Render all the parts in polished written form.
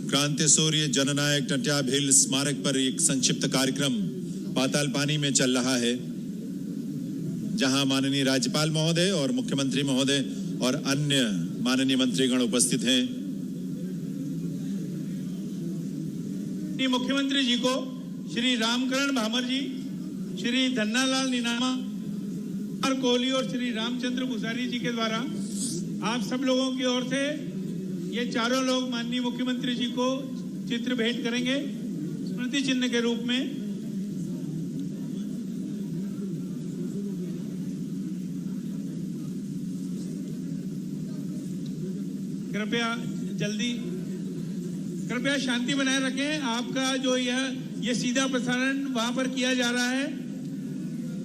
क्रांति सूर्य जननायक टंट्या भील स्मारक पर एक संक्षिप्त कार्यक्रम पाताल पानी में चल रहा है, जहां माननीय राज्यपाल महोदय और मुख्यमंत्री महोदय और अन्य माननीय मंत्रीगण उपस्थित हैं। मुख्यमंत्री जी को श्री रामकरण भामर जी, श्री धन्नालाल नीनामा और कोहली और श्री रामचंद्र भूसारी जी के द्वारा आप सब लोगों की ओर से ये चारों लोग माननीय मुख्यमंत्री जी को चित्र भेंट करेंगे स्मृति चिन्ह के रूप में। कृपया शांति बनाए रखें। आपका जो यह सीधा प्रसारण वहां पर किया जा रहा है,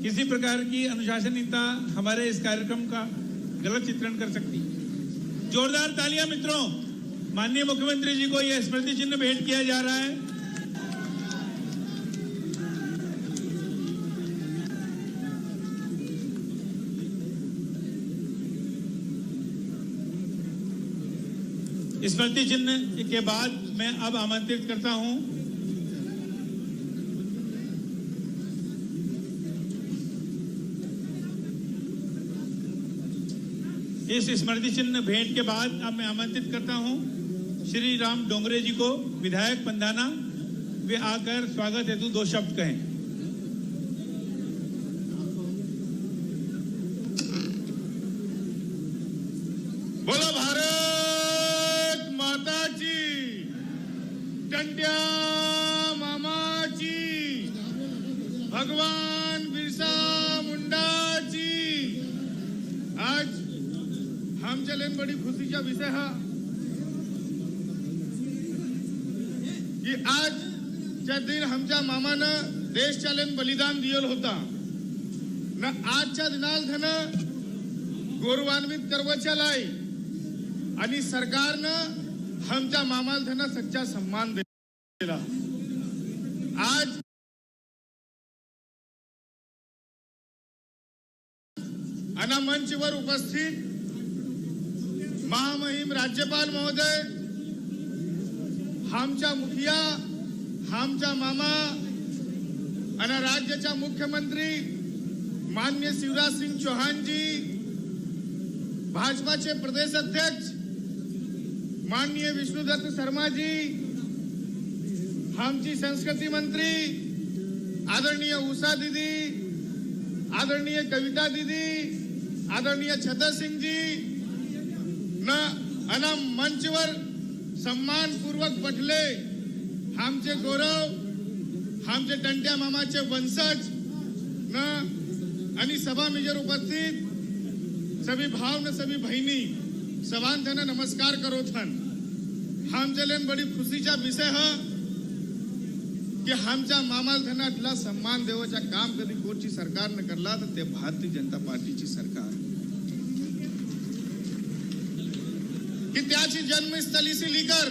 किसी प्रकार की अनुशासनहीनता हमारे इस कार्यक्रम का गलत चित्रण कर सकती है। जोरदार तालियां मित्रों। माननीय मुख्यमंत्री जी को यह स्मृति चिन्ह भेंट किया जा रहा है। स्मृति चिन्ह के बाद मैं अब आमंत्रित करता हूं इस स्मृति चिन्ह भेंट के बाद अब मैं आमंत्रित करता हूं श्री राम डोंगरे जी को, विधायक पंधाना। वे आकर स्वागत हेतु 2 शब्द कहें। बोलो भारत माता की, टंट्या मामा की, भगवान बिरसा मुंडा जी। आज हम चलेन बड़ी खुशीचा विषय हा की आज ज्या दिन आमच्या मामानं देश चालेन बलिदान दिलं होता न, आजच्या दिनाल धन गौरवान्वित करवच्यालाय आणि सरकारनं आमच्या मामाल धन सच्चा सम्मान दिला। आज अना मंचवर उपस्थित महामहिम राज्यपाल महोदय, आमचा मुखिया, आमचा मामा आणि राज्याचा मुख्यमंत्री माननीय शिवराज सिंह चौहान जी, भाजपाचे प्रदेश अध्यक्ष माननीय विष्णुदत्त शर्मा जी, आमची संस्कृती मंत्री आदरणीय उषा दीदी, आदरणीय कविता दीदी, आदरणीय छतर सिंह जी न अना मंचवर सम्मान पूर्वक बठले आमचे गौरव, आमचे टंट्या मामाचे वंशज न आणि सभा मेजर उपस्थित सभी भाव न सभी बहिणी सवान धन नमस्कार करो थन। हम चलेन बड़ी खुशीचा विषय है कि आमच्या मामाल धनातला सम्मान देवाचा काम कधी कोणची सरकारने करला तर ते भारतीय जनता पार्टीची सरकार की त्याची जन्मस्थली से लेकर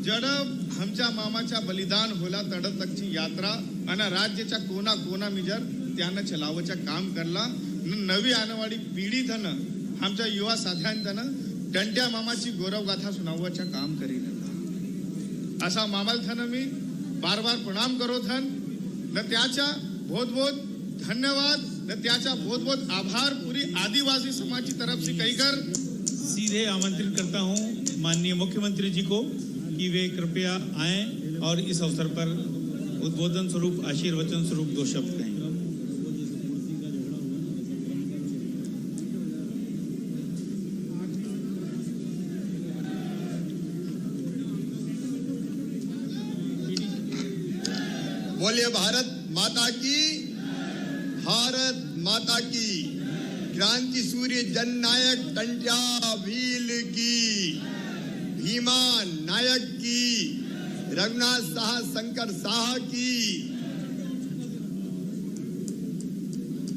जड आमच्या मामाच्या बलिदान होला तड तकची यात्रा आणि राज्याच्या कोना कोना मिजर त्यानं चलावचा काम करला। नवी आनवाडी पिढी धन आमच्या युवा साध्यांना टंट्या मामाची गौरवगाथा सुनावचा काम करील असा मामाल धन मी बार बार प्रणाम करो धन न त्याचा बहुत बहुत धन्यवाद न त्याचा बहुत बहुत आभार पूरी आदिवासी समाज की तरफ से कहकर सीधे आमंत्रित करता हूं माननीय मुख्यमंत्री जी को कि वे कृपया आएं और इस अवसर पर उद्बोधन स्वरूप आशीर्वचन स्वरूप 2 शब्द कहें। बोलिए भारत माता की, भारत माता की। क्रांति सूर्य जननायक टंट्या भील की, भीमा नायक की, रघुनाथ शाह शंकर शाह की।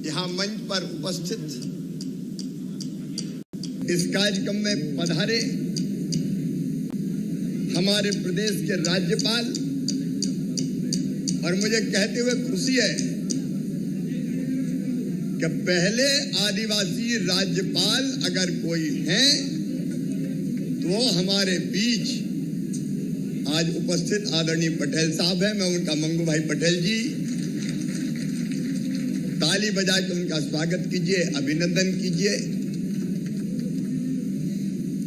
यहाँ मंच पर उपस्थित इस कार्यक्रम में पधारे हमारे प्रदेश के राज्यपाल, और मुझे कहते हुए खुशी है कि पहले आदिवासी राज्यपाल अगर कोई हैं तो हमारे बीच आज उपस्थित आदरणीय पटेल साहब हैं। मैं उनका मंगू भाई पटेल जी, ताली बजा के उनका स्वागत कीजिए, अभिनंदन कीजिए।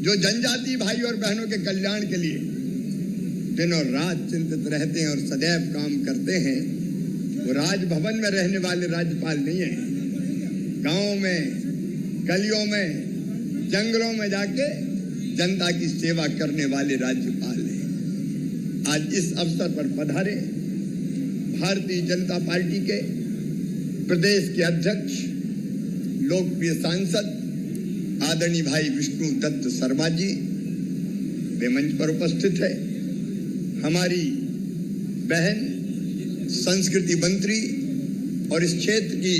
जो जनजाति भाई और बहनों के कल्याण के लिए दिनों रात चिंतित रहते हैं और सदैव काम करते हैं, वो राजभवन में रहने वाले राज्यपाल नहीं है, गांवों में, गलियों में, जंगलों में जाके जनता की सेवा करने वाले राज्यपाल हैं। आज इस अवसर पर पधारे भारतीय जनता पार्टी के प्रदेश के अध्यक्ष, लोकप्रिय सांसद आदरणीय भाई विष्णु दत्त शर्मा जी, वे मंच पर उपस्थित है। हमारी बहन संस्कृति मंत्री और इस क्षेत्र की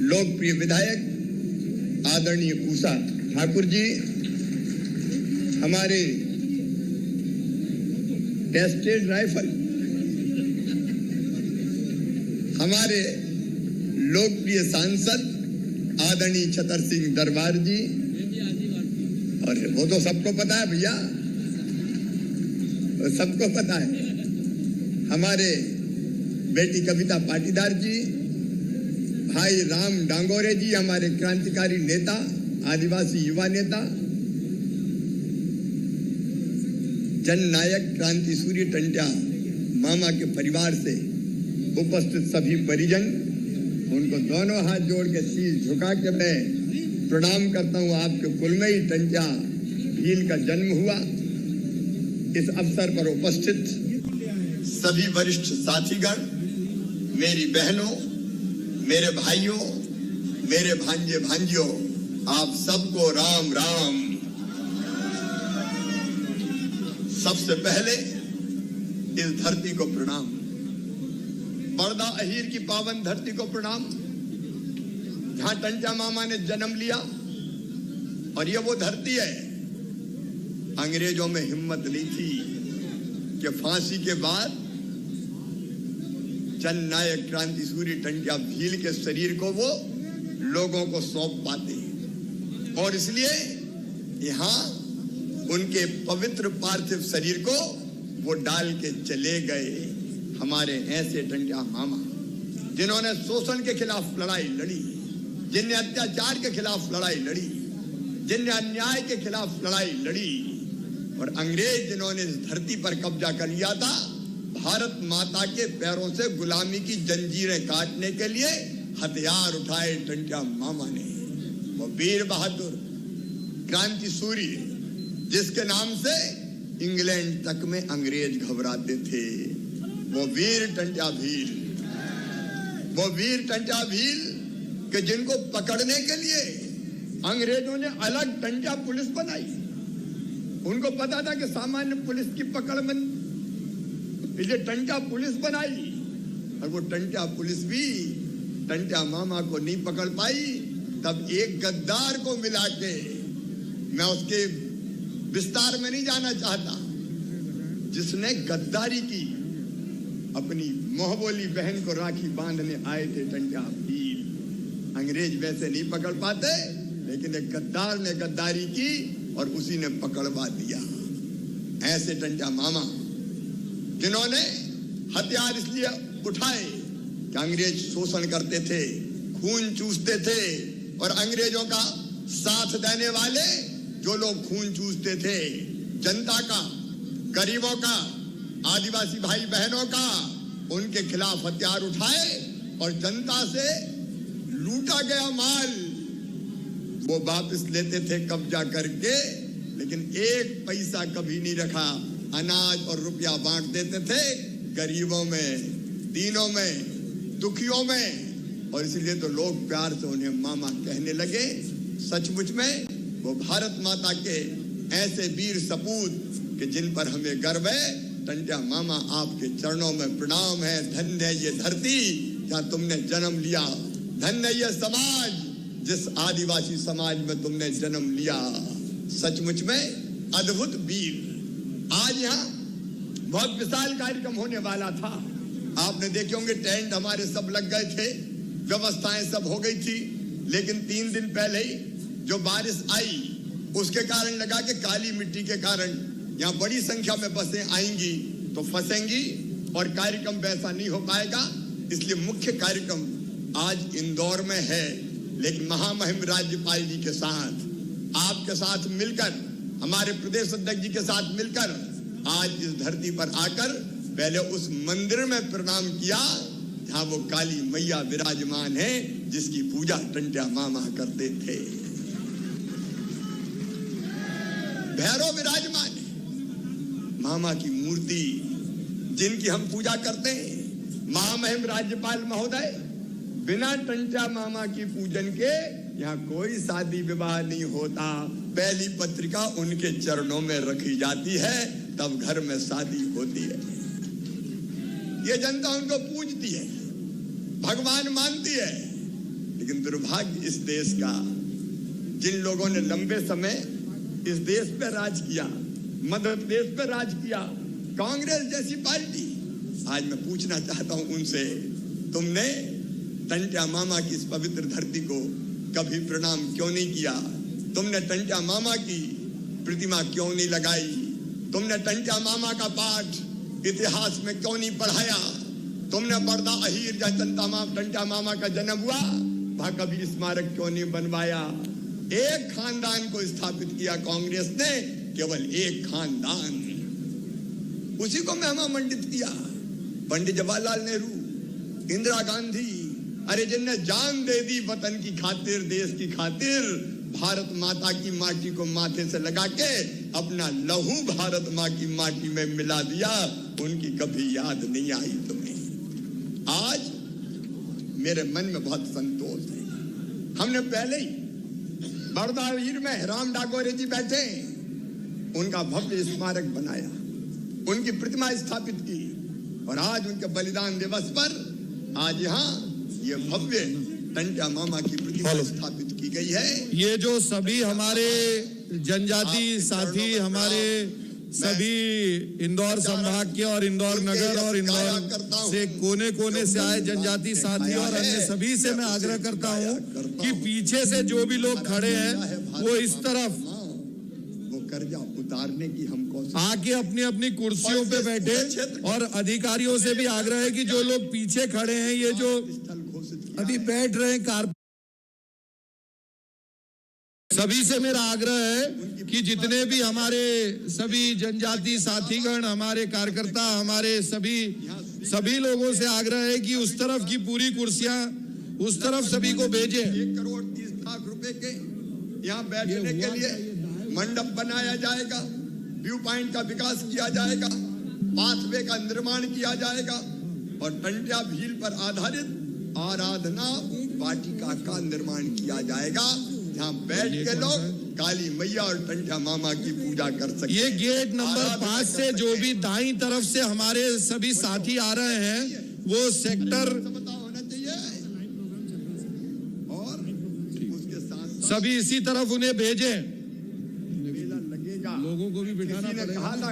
लोकप्रिय विधायक आदरणीय उषा ठाकुर जी, हमारे टेस्टेड राइफल, हमारे लोकप्रिय सांसद आदरणीय छतर सिंह दरबार जी, और वो तो सबको पता है भैया, सबको पता है। हमारे बेटी कविता पाटीदार जी, भाई राम डांगोरे जी, हमारे क्रांतिकारी नेता, आदिवासी युवा नेता, जननायक क्रांति सूर्य टंट्या मामा के परिवार से उपस्थित सभी परिजन, उनको दोनों हाथ जोड़ के शीश झुका के मैं प्रणाम करता हूं। आपके कुल में ही टंट्या भील का जन्म हुआ। इस अवसर पर उपस्थित सभी वरिष्ठ साथीगण, मेरी बहनों, मेरे भाइयों, मेरे भांजे भांजियों, आप सबको राम राम। सबसे पहले इस धरती को प्रणाम, बड़दा अहीर की पावन धरती को प्रणाम, जहां टंट्या मामा ने जन्म लिया। और ये वो धरती है, अंग्रेजों में हिम्मत नहीं थी कि फांसी के बाद जननायक क्रांति सूर्य टंट्या भील के शरीर को वो लोगों को सौंप पाते, और इसलिए यहां उनके पवित्र पार्थिव शरीर को वो डाल के चले गए। हमारे ऐसे टंट्या मामा जिन्होंने शोषण के खिलाफ लड़ाई लड़ी, जिनने अत्याचार के खिलाफ लड़ाई लड़ी, जिनने अन्याय के खिलाफ लड़ाई लड़ी, और अंग्रेज जिन्होंने इस धरती पर कब्जा कर लिया था, भारत माता के पैरों से गुलामी की जंजीरें काटने के लिए हथियार उठाए टंट्या मामा ने। वो वीर बहादुर क्रांति सूर्य, जिसके नाम से इंग्लैंड तक में अंग्रेज घबराते थे, वो वीर टंट्या भील, वो वीर टंट्या भील कि जिनको पकड़ने के लिए अंग्रेजों ने अलग टंट्या पुलिस बनाई। उनको पता था कि सामान्य पुलिस की पकड़ में, इसलिए टंट्या पुलिस बनाई, और वो टंट्या पुलिस भी टंट्या मामा को नहीं पकड़ पाई। तब एक गद्दार को मिला के, मैं उसके विस्तार में नहीं जाना चाहता, जिसने गद्दारी की, अपनी मोहबोली बहन को राखी बांधने आए थे टंट्या भील। अंग्रेज वैसे नहीं पकड़ पाते, लेकिन एक गद्दार ने गद्दारी की और उसी ने पकड़वा दिया। ऐसे टंट्या मामा जिन्होंने हथियार इसलिए उठाए कि अंग्रेज शोषण करते थे, खून चूसते थे, और अंग्रेजों का साथ देने वाले जो लोग खून चूसते थे, जनता का, गरीबों का, आदिवासी भाई बहनों का, उनके खिलाफ हथियार उठाए और जनता से लूटा गया माल वो वापस लेते थे कब्जा करके, लेकिन एक पैसा कभी नहीं रखा। अनाज और रुपया बांट देते थे गरीबों में, दीनों में, दुखियों में, और इसलिए तो लोग प्यार से उन्हें मामा कहने लगे। सचमुच में वो भारत माता के ऐसे वीर सपूत कि जिन पर हमें गर्व है। टंट्या मामा, आपके चरणों में प्रणाम है। धन्य है ये धरती जहाँ तुमने जन्म लिया, धन्य है ये समाज जिस आदिवासी समाज में तुमने जन्म लिया। सचमुच में अद्भुत वीर। आज यहाँ बहुत विशाल कार्यक्रम होने वाला था, आपने देखे होंगे, टेंट हमारे सब लग गए थे, व्यवस्थाएं सब हो गई थी, लेकिन 3 दिन पहले ही जो बारिश आई उसके कारण लगा कि काली मिट्टी के कारण यहाँ बड़ी संख्या में बसें आएंगी तो फंसेंगी और कार्यक्रम वैसा नहीं हो पाएगा। इसलिए मुख्य कार्यक्रम आज इंदौर में है, लेकिन महामहिम राज्यपाल जी के साथ, आपके साथ मिलकर, हमारे प्रदेश अध्यक्ष जी के साथ मिलकर आज इस धरती पर आकर पहले उस मंदिर में प्रणाम किया जहां वो काली मैया विराजमान है, जिसकी पूजा टंट्या मामा करते थे। भैरव विराजमान है, मामा की मूर्ति जिनकी हम पूजा करते हैं। महामहिम राज्यपाल महोदय, बिना टंट्या मामा की पूजन के यहाँ कोई शादी विवाह नहीं होता। पहली पत्रिका उनके चरणों में रखी जाती है, तब घर में शादी होती है। ये जनता उनको पूजती है, भगवान मानती है। लेकिन दुर्भाग्य इस देश का, जिन लोगों ने लंबे समय इस देश पे राज किया, मध्य प्रदेश पे राज किया, कांग्रेस जैसी पार्टी, आज मैं पूछना चाहता हूं उनसे, तुमने टंट्या मामा की इस पवित्र धरती को कभी प्रणाम क्यों नहीं किया? तुमने टंट्या मामा की प्रतिमा क्यों नहीं लगाई? तुमने टंट्या मामा का पाठ इतिहास में क्यों नहीं पढ़ाया? तुमने बड़दा अहीर जहाँ टंट्या मामा का जन्म हुआ, वहां कभी स्मारक क्यों नहीं बनवाया? एक खानदान को स्थापित किया कांग्रेस ने, केवल एक खानदान, उसी को महिमा मंडित किया। पंडित जवाहरलाल नेहरू, इंदिरा गांधी, अरे जिनने जान दे दी वतन की खातिर, देश की खातिर, भारत माता की माटी को माथे से लगा के अपना लहू भारत माँ की माटी में मिला दिया, उनकी कभी याद नहीं आई तुम्हें। आज मेरे मन में बहुत संतोष है। हमने पहले ही बड़दावीर में राम डाकोरे जी बैठे, उनका भव्य स्मारक बनाया, उनकी प्रतिमा स्थापित की, और आज उनके बलिदान दिवस पर आज यहाँ ये भव्य टंट्या मामा की प्रतिमा स्थापित की गई है। ये जो सभी हमारे जनजाति साथी, हमारे सभी इंदौर संभाग के और इंदौर नगर और इंदौर से कोने कोने से आए जनजाति साथी और अन्य सभी से मैं आग्रह करता हूँ कि पीछे से जो भी लोग खड़े हैं वो इस तरफ वो कर्जा उतारने की हमको आके अपनी अपनी कुर्सियों पे बैठे, और अधिकारियों से भी आग्रह है कि जो लोग पीछे खड़े हैं, ये जो अभी बैठ रहे हैं कार, सभी से मेरा आग्रह है कि जितने भी हमारे सभी जनजाति साथीगण, हमारे कार्यकर्ता, हमारे सभी लोगों से आग्रह है कि उस तरफ की पूरी कुर्सियां उस तरफ सभी को भेजें। 1,30,00,000 रुपए के यहाँ बैठने के लिए मंडप बनाया जाएगा, व्यू पॉइंट का विकास किया जाएगा, पाथवे का निर्माण किया जाएगा, और टंट्या भील पर आधारित आराधना वाटिका का निर्माण किया जाएगा, जहाँ बैठ के लोग काली मैया और टंट्या मामा की पूजा कर सकते। ये गेट नंबर 5 से जो भी दाईं तरफ से हमारे सभी साथी आ रहे हैं, वो सेक्टर होना चाहिए, और उसके साथ सभी इसी तरफ उन्हें भेजें। मेला लगेगा, लोगों को भी बिठाना किसी ने पड़ेगा। कहा था,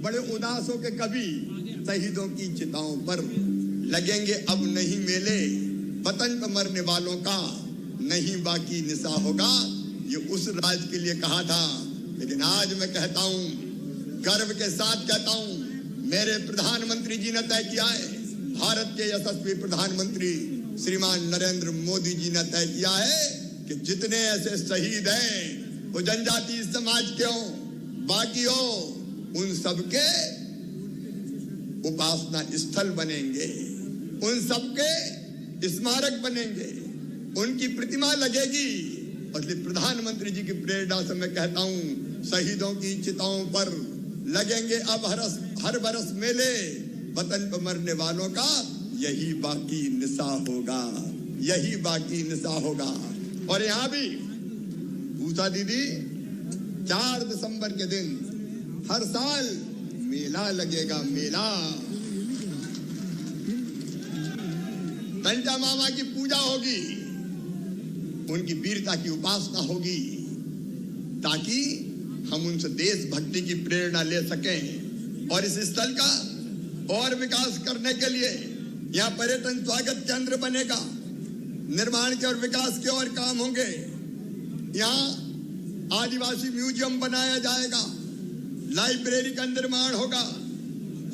बड़े उदास हो के कभी शहीदों की चिताओं पर लगेंगे अब नहीं मेले, वतन पर मरने वालों का नहीं बाकी निशा होगा। ये उस राज के लिए कहा था, लेकिन आज मैं कहता हूं, गर्व के साथ कहता हूं, मेरे प्रधानमंत्री जी ने तय किया है, भारत के यशस्वी प्रधानमंत्री श्रीमान नरेंद्र मोदी जी ने तय किया है कि जितने ऐसे शहीद हैं वो जनजाति समाज के हो, बाकी हो, उन सबके उपासना स्थल बनेंगे, उन सबके स्मारक बनेंगे, उनकी प्रतिमा लगेगी। और प्रधानमंत्री जी की प्रेरणा से मैं कहता हूं, शहीदों की चिताओं पर लगेंगे अब हर बरस मेले, वतन पर मरने वालों का यही बाकी निशा होगा, यही बाकी निशा होगा। और यहाँ भी पूछा दीदी, 4 दिसंबर के दिन हर साल मेला लगेगा, मेला, टंट्या मामा की पूजा होगी, उनकी वीरता की उपासना होगी, ताकि हम उनसे देशभक्ति की प्रेरणा ले सकें। और इस स्थल का और विकास करने के लिए यहाँ पर्यटन स्वागत केंद्र बनेगा, निर्माण के और विकास के और काम होंगे। यहाँ आदिवासी म्यूजियम बनाया जाएगा, लाइब्रेरी का निर्माण होगा,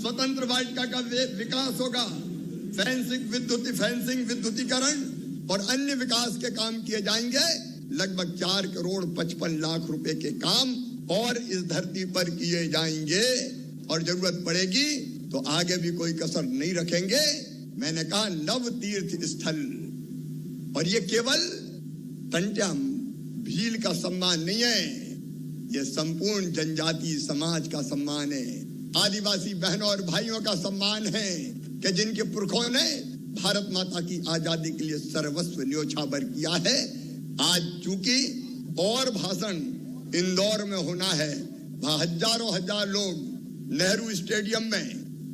स्वतंत्र वाटिका का विकास होगा, फेंसिंग विद्युतीकरण और अन्य विकास के काम किए जाएंगे। लगभग 4,55,00,000 रुपए के काम और इस धरती पर किए जाएंगे और जरूरत पड़ेगी तो आगे भी कोई कसर नहीं रखेंगे। मैंने कहा नव तीर्थ स्थल, और ये केवल टंट्या भील का सम्मान नहीं है, ये संपूर्ण जनजातीय समाज का सम्मान है, आदिवासी बहनों और भाइयों का सम्मान है कि जिनके पुरखों ने भारत माता की आजादी के लिए सर्वस्व न्योछावर किया है। आज चूंकि और भाषण इंदौर में होना है, वहां हजारों हजार लोग नेहरू स्टेडियम में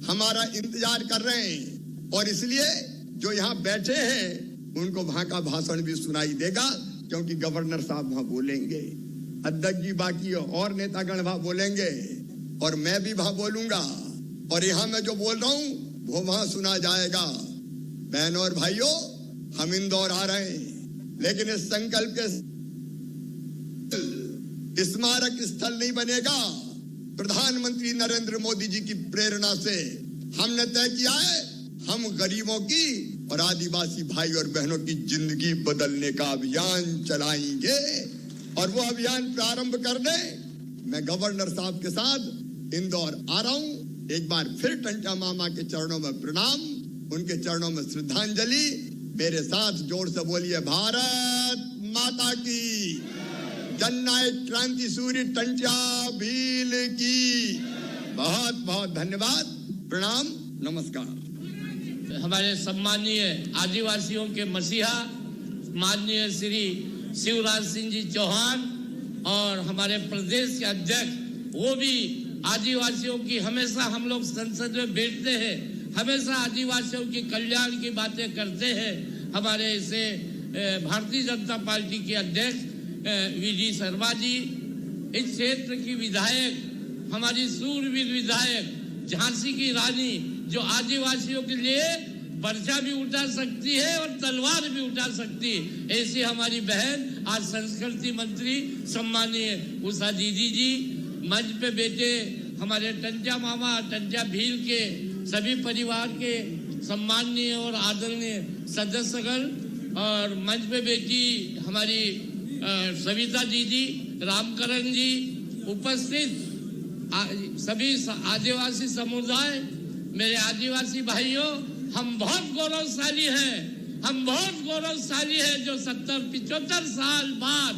हमारा इंतजार कर रहे हैं और इसलिए जो यहाँ बैठे हैं उनको वहां का भाषण भी सुनाई देगा, क्योंकि गवर्नर साहब वहां बोलेंगे, अध्यक्ष जी बाकी और नेतागण वहां बोलेंगे और मैं भी वहां बोलूंगा और यहाँ मैं जो बोल रहा हूं वो वहां सुना जाएगा। बहनों और भाइयों, हम इंदौर आ रहे हैं, लेकिन इस संकल्प के स्मारक स्थल नहीं बनेगा। प्रधानमंत्री नरेंद्र मोदी जी की प्रेरणा से हमने तय किया है, हम गरीबों की और आदिवासी भाई और बहनों की जिंदगी बदलने का अभियान चलाएंगे और वो अभियान प्रारंभ करने मैं गवर्नर साहब के साथ इंदौर आ रहा हूं। एक बार फिर टंट्या मामा के चरणों में प्रणाम, उनके चरणों में श्रद्धांजलि। मेरे साथ जोर से बोलिए, भारत माता की, जननायक क्रांति सूर्य टंट्या भील की। बहुत बहुत धन्यवाद, प्रणाम, नमस्कार। हमारे सम्मानीय आदिवासियों के मसीहा माननीय श्री शिवराज सिंह जी चौहान और हमारे प्रदेश के अध्यक्ष, वो भी आदिवासियों की हमेशा हम लोग संसद में बैठते हैं, हमेशा आदिवासियों के कल्याण की बातें करते हैं। हमारे इसे भारतीय जनता पार्टी के अध्यक्ष वीडी शर्मा जी, इस क्षेत्र की विधायक, हमारी सूरवीर विधायक झांसी की रानी, जो आदिवासियों के लिए पर्चा भी उठा सकती है और तलवार भी उठा सकती है, ऐसी हमारी बहन आज संस्कृति मंत्री सम्मानीय उषा दीदी जी, मंच पे बैठे हमारे टंट्या मामा, टंट्या भील के सभी परिवार के सम्माननीय और आदरणीय सदस्यगण, और मंच पे बैठी हमारी सविता दीदी, रामकरण जी, उपस्थित सभी आदिवासी समुदाय, मेरे आदिवासी भाइयों, हम बहुत गौरवशाली हैं, हम बहुत गौरवशाली हैं जो 70-75 साल बाद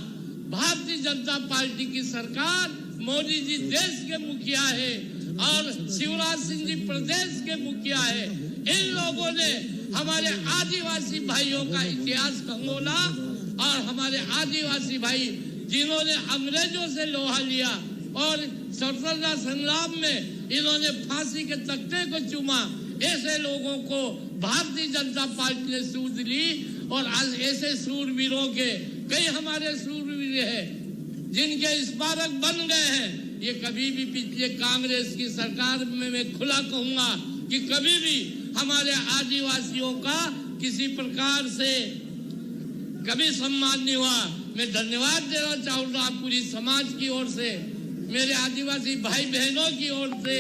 भारतीय जनता पार्टी की सरकार, मोदी जी देश के मुखिया है और शिवराज सिंह जी प्रदेश के मुखिया है। इन लोगों ने हमारे आदिवासी भाइयों का इतिहास खंगोला और हमारे आदिवासी भाई जिन्होंने अंग्रेजों से लोहा लिया और स्वतंत्रता संग्राम में इन्होंने फांसी के तख्ते को चूमा, ऐसे लोगों को भारतीय जनता पार्टी ने सूझ ली और आज ऐसे सूरवीरों के कई हमारे सूरवीर हैं जिनके स्मारक बन गए हैं। ये कभी भी पिछले कांग्रेस की सरकार में मैं खुला कहूंगा कि कभी भी हमारे आदिवासियों का किसी प्रकार से कभी सम्मान नहीं हुआ। मैं धन्यवाद देना चाहूंगा पूरी समाज की ओर से, मेरे आदिवासी भाई बहनों की ओर से,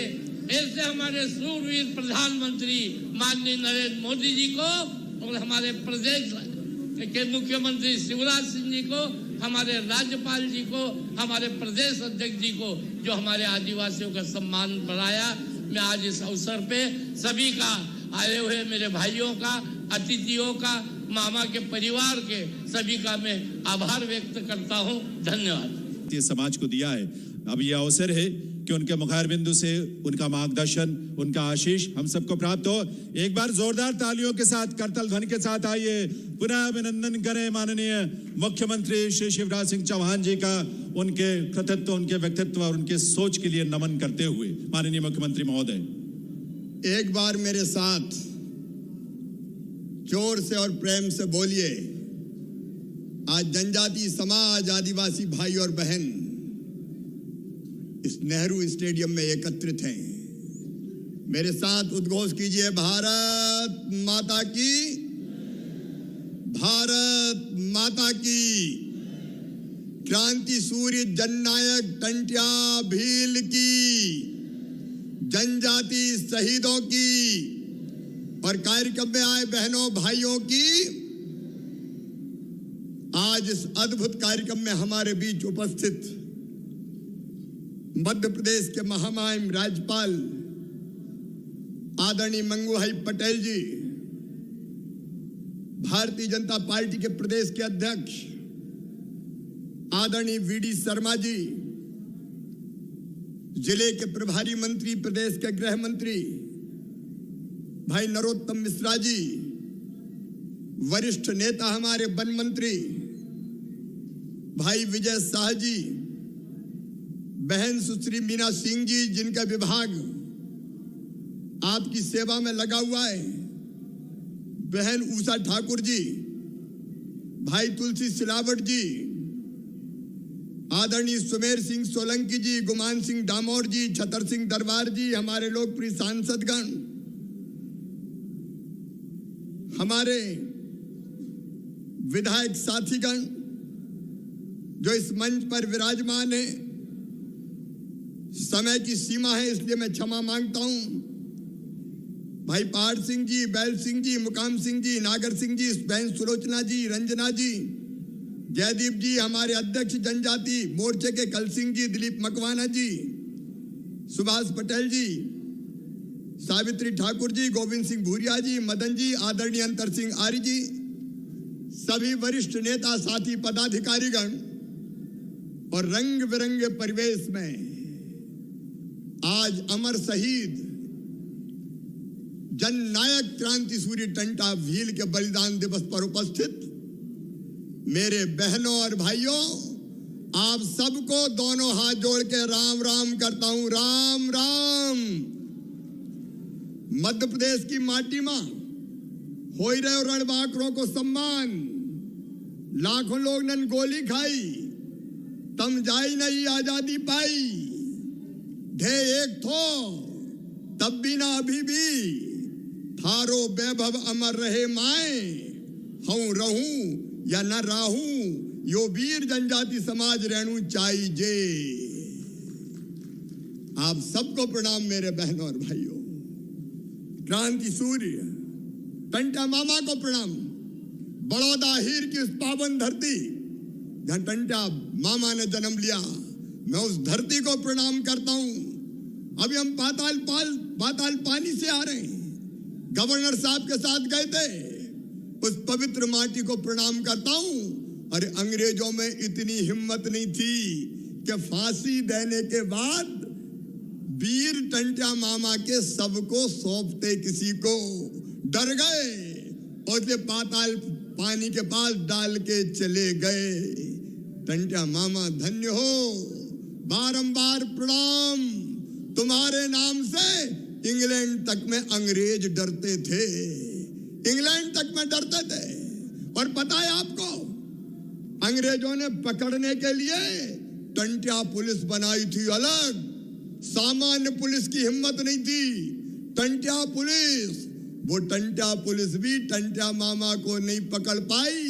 ऐसे हमारे सूरवीर प्रधानमंत्री माननीय नरेंद्र मोदी जी को और हमारे प्रदेश के मुख्यमंत्री शिवराज सिंह जी को, हमारे राज्यपाल जी को, हमारे प्रदेश अध्यक्ष जी को, जो हमारे आदिवासियों का सम्मान बढ़ाया। मैं आज इस अवसर पे सभी का, आए हुए मेरे भाइयों का, अतिथियों का, मामा के परिवार के सभी का मैं आभार व्यक्त करता हूं। धन्यवाद। ये समाज को दिया है, अब ये अवसर है कि उनके मुखार बिंदु से उनका मार्गदर्शन, उनका आशीष हम सबको प्राप्त हो। एक बार जोरदार तालियों के साथ, करताल ध्वनि के साथ आइए पुनः अभिनंदन करें माननीय मुख्यमंत्री श्री शिवराज सिंह चौहान जी का, उनके कृतित्व, उनके व्यक्तित्व और उनके सोच के लिए नमन करते हुए। माननीय मुख्यमंत्री महोदय, एक बार मेरे साथ जोर से और प्रेम से बोलिए, आज जनजातीय समाज, आदिवासी भाई और बहन इस नेहरू स्टेडियम में एकत्रित हैं। मेरे साथ उद्घोष कीजिए, भारत माता की, भारत माता की। क्रांति सूर्य जननायक टंट्या भील की, जनजाति शहीदों की और कार्यक्रम में आए बहनों भाइयों की आज इस अद्भुत कार्यक्रम में हमारे बीच उपस्थित मध्य प्रदेश के महामहिम राज्यपाल आदरणीय मंगू भाई पटेल जी, भारतीय जनता पार्टी के प्रदेश के अध्यक्ष आदरणीय वीडी शर्मा जी, जिले के प्रभारी मंत्री प्रदेश के गृह मंत्री भाई नरोत्तम मिश्रा जी, वरिष्ठ नेता हमारे वन मंत्री भाई विजय शाह जी, बहन सुश्री मीना सिंह जी जिनका विभाग आपकी सेवा में लगा हुआ है, बहन उषा ठाकुर जी, भाई तुलसी सिलावट जी, आदरणीय सुमेर सिंह सोलंकी जी, गुमान सिंह डामोर जी, छतर सिंह दरबार जी, हमारे लोकप्रिय सांसदगण, हमारे विधायक साथीगण जो इस मंच पर विराजमान है। समय की सीमा है इसलिए मैं क्षमा मांगता हूं। भाई पहाड़ सिंह जी, बैल सिंह जी, मुकाम सिंह जी, नागर सिंह जी, बहन सुलोचना जी, रंजना जी, जयदीप जी, हमारे अध्यक्ष जनजाति मोर्चे के कल सिंह जी, दिलीप मकवाना जी, सुभाष पटेल जी, सावित्री ठाकुर जी, गोविंद सिंह भूरिया जी, मदन जी, आदरणीय अंतर सिंह आर्य जी, सभी वरिष्ठ नेता साथी पदाधिकारीगण और रंग बिरंगे परिवेश में आज अमर शहीद जननायक क्रांति सूर्य टंट्या भील के बलिदान दिवस पर उपस्थित मेरे बहनों और भाइयों, आप सबको दोनों हाथ जोड़ के राम राम करता हूं। राम राम। मध्य प्रदेश की माटी मां हो रहे रणबांकुरों को सम्मान, लाखों लोग नन गोली खाई तम जाई नहीं आजादी पाई, ढे एक थो तब भी ना अभी भी, थारो वैभव अमर रहे माए, हूं रहूं या न राहूं, यो वीर जनजाति समाज रेणु चाई जे। आप सबको प्रणाम मेरे बहनों और भाइयों। क्रांति सूर्य टंट्या मामा को प्रणाम। बड़ौदा हीर की उस पावन धरती जहां टंट्या मामा ने जन्म लिया, मैं उस धरती को प्रणाम करता हूं। अभी हम पाताल पानी से आ रहे हैं, गवर्नर साहब के साथ गए थे, उस पवित्र माटी को प्रणाम करता हूं। अरे अंग्रेजों में इतनी हिम्मत नहीं थी कि फांसी देने के बाद वीर टंट्या मामा के सबको सौंपते, किसी को डर गए और उसे पाताल पानी के पास डाल के चले गए। टंट्या मामा धन्य हो, बारंबार प्रणाम। तुम्हारे नाम से इंग्लैंड तक में अंग्रेज डरते थे, इंग्लैंड तक में डरते थे। और पता है आपको, अंग्रेजों ने पकड़ने के लिए टंट्या पुलिस बनाई थी अलग, सामान्य पुलिस की हिम्मत नहीं थी। टंट्या पुलिस, वो टंट्या पुलिस भी टंट्या मामा को नहीं पकड़ पाई।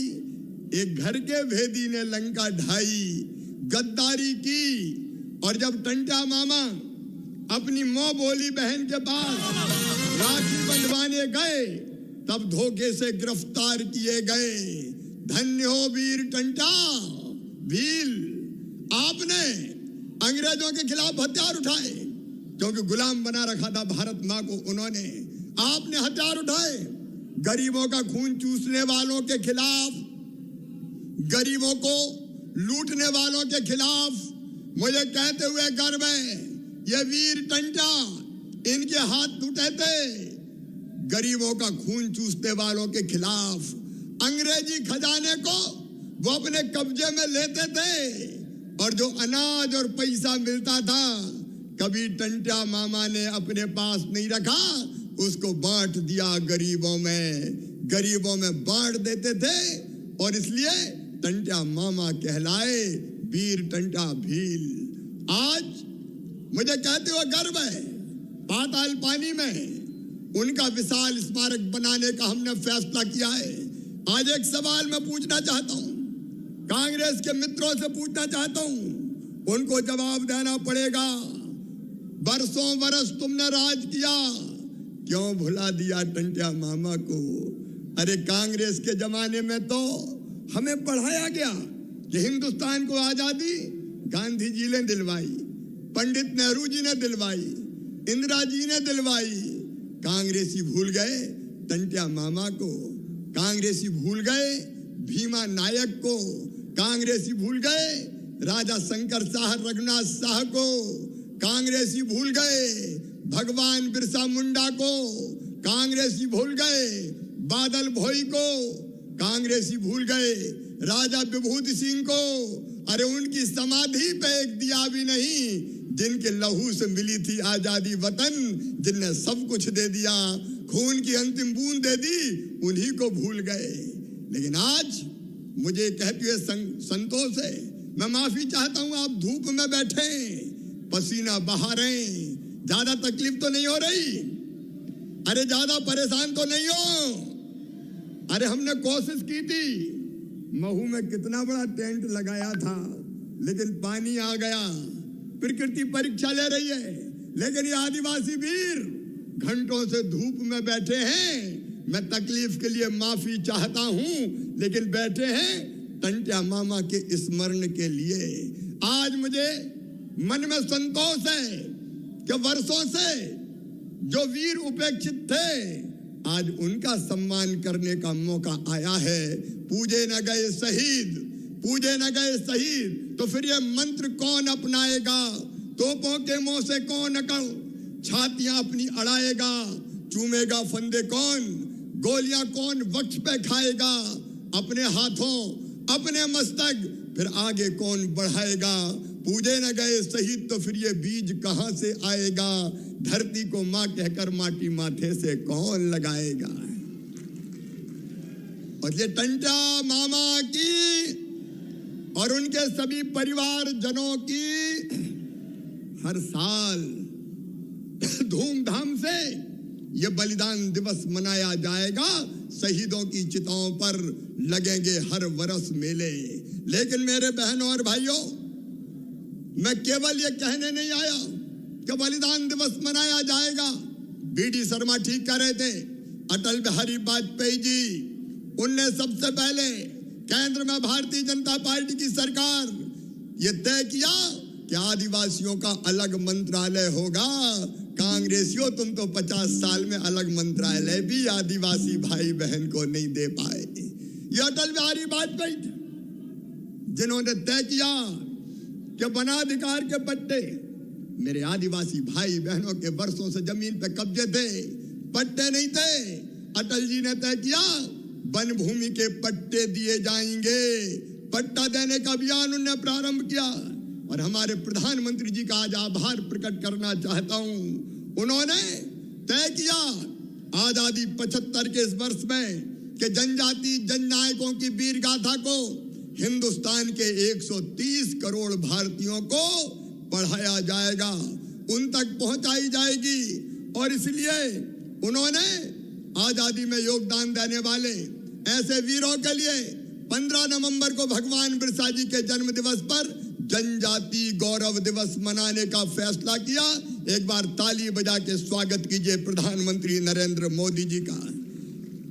एक घर के भेदी ने लंका ढाई, गद्दारी की। और जब टंट्या मामा अपनी मां बोली बहन के पास राखी बंधवाने गए, तब धोखे से गिरफ्तार किए गए। धन्य हो वीर टंट्या भील, आपने अंग्रेजों के खिलाफ हथियार उठाए, क्योंकि गुलाम बना रखा था भारत मां को उन्होंने। आपने हथियार उठाए गरीबों का खून चूसने वालों के खिलाफ, गरीबों को लूटने वालों के खिलाफ। मुझे कहते हुए गर्व है, ये वीर टंट्या, इनके हाथ टूटे थे गरीबों का खून चूसने वालों के खिलाफ। अंग्रेजी खजाने को वो अपने कब्जे में लेते थे, और जो अनाज और पैसा मिलता था कभी टंट्या मामा ने अपने पास नहीं रखा, उसको बांट दिया गरीबों में बांट देते थे। और इसलिए टंट्या मामा कहलाए वीर टंट्या भील। आज मुझे कहते हुए गर्व है, पाताल पानी में उनका विशाल स्मारक बनाने का हमने फैसला किया है। आज एक सवाल मैं पूछना चाहता हूं, कांग्रेस के मित्रों से पूछना चाहता हूं, उनको जवाब देना पड़ेगा। बरसों बरस तुमने राज किया, क्यों भुला दिया टंट्या मामा को? अरे कांग्रेस के जमाने में तो हमें पढ़ाया गया कि हिंदुस्तान को आजादी गांधी जी ने दिलवाई, पंडित नेहरू जी ने दिलवाई, इंदिरा जी ने दिलवाई। कांग्रेसी भूल गए टंट्या मामा को, कांग्रेसी भूल गए भीमा नायक को, कांग्रेसी भूल गए राजा शंकर शाह रघुनाथ शाह को, कांग्रेसी भूल गए भगवान बिरसा मुंडा को, कांग्रेसी भूल गए बादल भोई को, कांग्रेसी भूल गए राजा विभूति सिंह को। अरे उनकी समाधि पे एक दिया भी नहीं, जिनके लहू से मिली थी आजादी वतन, जिनने सब कुछ दे दिया, खून की अंतिम बूंद दे दी, उन्हीं को भूल गए। लेकिन आज मुझे कहते हुए संतोष है, मैं माफी चाहता हूं। आप धूप में बैठे, पसीना बहा रहे, ज्यादा तकलीफ तो नहीं हो रही? अरे ज्यादा परेशान तो नहीं हो? अरे हमने कोशिश की थी, महू में कितना बड़ा टेंट लगाया था, लेकिन पानी आ गया। प्रकृति परीक्षा ले रही है, लेकिन ये आदिवासी वीर घंटों से धूप में बैठे हैं। मैं तकलीफ के लिए माफी चाहता हूं, लेकिन बैठे हैं टंट्या मामा के स्मरण के लिए। आज मुझे मन में संतोष है कि वर्षों से जो वीर उपेक्षित थे, आज उनका सम्मान करने का मौका आया है। पूजे न गए शहीद, पूजे न गए शहीद, तो फिर ये मंत्र कौन अपनाएगा? तोपों के मुंह से कौन अकड़ छातियां अपनी अड़ाएगा? चूमेगा फंदे कौन? गोलियां कौन वक्त पे खाएगा? अपने हाथों अपने मस्तक फिर आगे कौन बढ़ाएगा? पूजे न गए शहीद, तो फिर ये बीज कहां से आएगा? धरती को मां कहकर माटी माथे से कौन लगाएगा? और ये टंट्या मामा की और उनके सभी परिवार जनों की हर साल धूमधाम से ये बलिदान दिवस मनाया जाएगा। शहीदों की चिताओं पर लगेंगे हर वर्ष मेले। लेकिन मेरे बहनों और भाइयों, मैं केवल ये कहने नहीं आया कि बलिदान दिवस मनाया जाएगा। बीडी शर्मा ठीक कह रहे थे, अटल बिहारी वाजपेयी जी, उनने सबसे पहले केंद्र में भारतीय जनता पार्टी की सरकार ये तय किया कि आदिवासियों का अलग मंत्रालय होगा। कांग्रेसियों, तुम तो 50 साल में अलग मंत्रालय भी आदिवासी भाई बहन को नहीं दे पाए। ये अटल बिहारी वाजपेयी जिन्होंने तय किया कि वनाधिकार के पट्टे, मेरे आदिवासी भाई बहनों के वर्षों से जमीन पे कब्जे थे, पट्टे नहीं थे। अटल जी ने तय किया वन भूमि के पट्टे दिए जाएंगे। पट्टा देने का अभियान उन्होंने प्रारंभ किया। और हमारे प्रधानमंत्री जी का आज आभार प्रकट करना चाहता हूं। उन्होंने तय किया आजादी 75 के इस वर्ष में कि जनजाति जननायकों की वीर गाथा को हिंदुस्तान के 130 करोड़ भारतीयों को पढ़ाया जाएगा, उन तक पहुंचाई जाएगी। और इसलिए उन्होंने आजादी में योगदान देने वाले ऐसे वीरों के लिए 15 नवंबर को भगवान बिरसा जी के जन्म दिवस पर जनजाति गौरव दिवस मनाने का फैसला किया। एक बार ताली बजा के स्वागत कीजिए प्रधानमंत्री नरेंद्र मोदी जी का।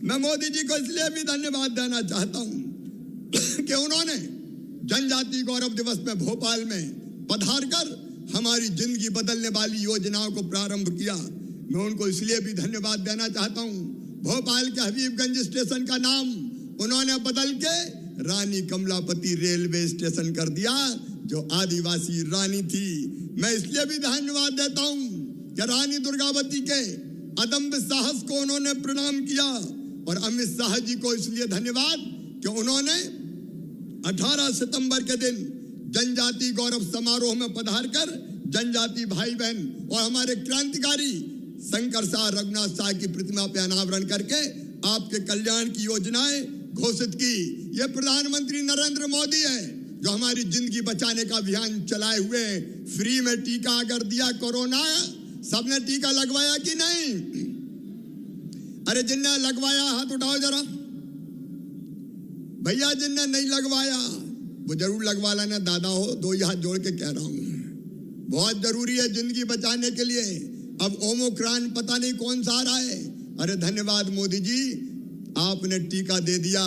मैं मोदी जी को इसलिए भी धन्यवाद देना चाहता हूं कि उन्होंने जनजाति गौरव दिवस में भोपाल में पधार कर हमारी जिंदगी बदलने वाली योजनाओं को प्रारंभ किया। मैं उनको इसलिए भी धन्यवाद देना चाहता हूं, भोपाल के हबीबगंज स्टेशन का नाम उन्होंने बदल के रानी कमलापति रेलवे स्टेशन कर दिया, जो आदिवासी रानी थी। मैं इसलिए भी धन्यवाद देता हूं कि रानी दुर्गावती के अदम्य साहस को उन्होंने प्रणाम किया। और अमित शाह जी को इसलिए धन्यवाद कि उन्होंने 18 सितंबर के दिन जनजाति गौरव समारोह में पधार कर जनजाति भाई बहन और हमारे क्रांतिकारी शंकर शाह रघुनाथ शाह की प्रतिमा पे अनावरण करके आपके कल्याण की योजनाएं घोषित की। ये प्रधानमंत्री नरेंद्र मोदी है जो हमारी जिंदगी बचाने का अभियान चलाए हुए। फ्री में टीका अगर दिया कोरोना, सबने टीका लगवाया कि नहीं? अरे जिनने लगवाया हाथ उठाओ जरा भैया, जिनने नहीं लगवाया वो जरूर लगवा लेना दादा हो, 2 ही हाथ जोड़ के कह रहा हूं, बहुत जरूरी है जिंदगी बचाने के लिए। अब ओमिक्रॉन पता नहीं कौन सा आ रहा है। अरे धन्यवाद मोदी जी, आपने टीका दे दिया,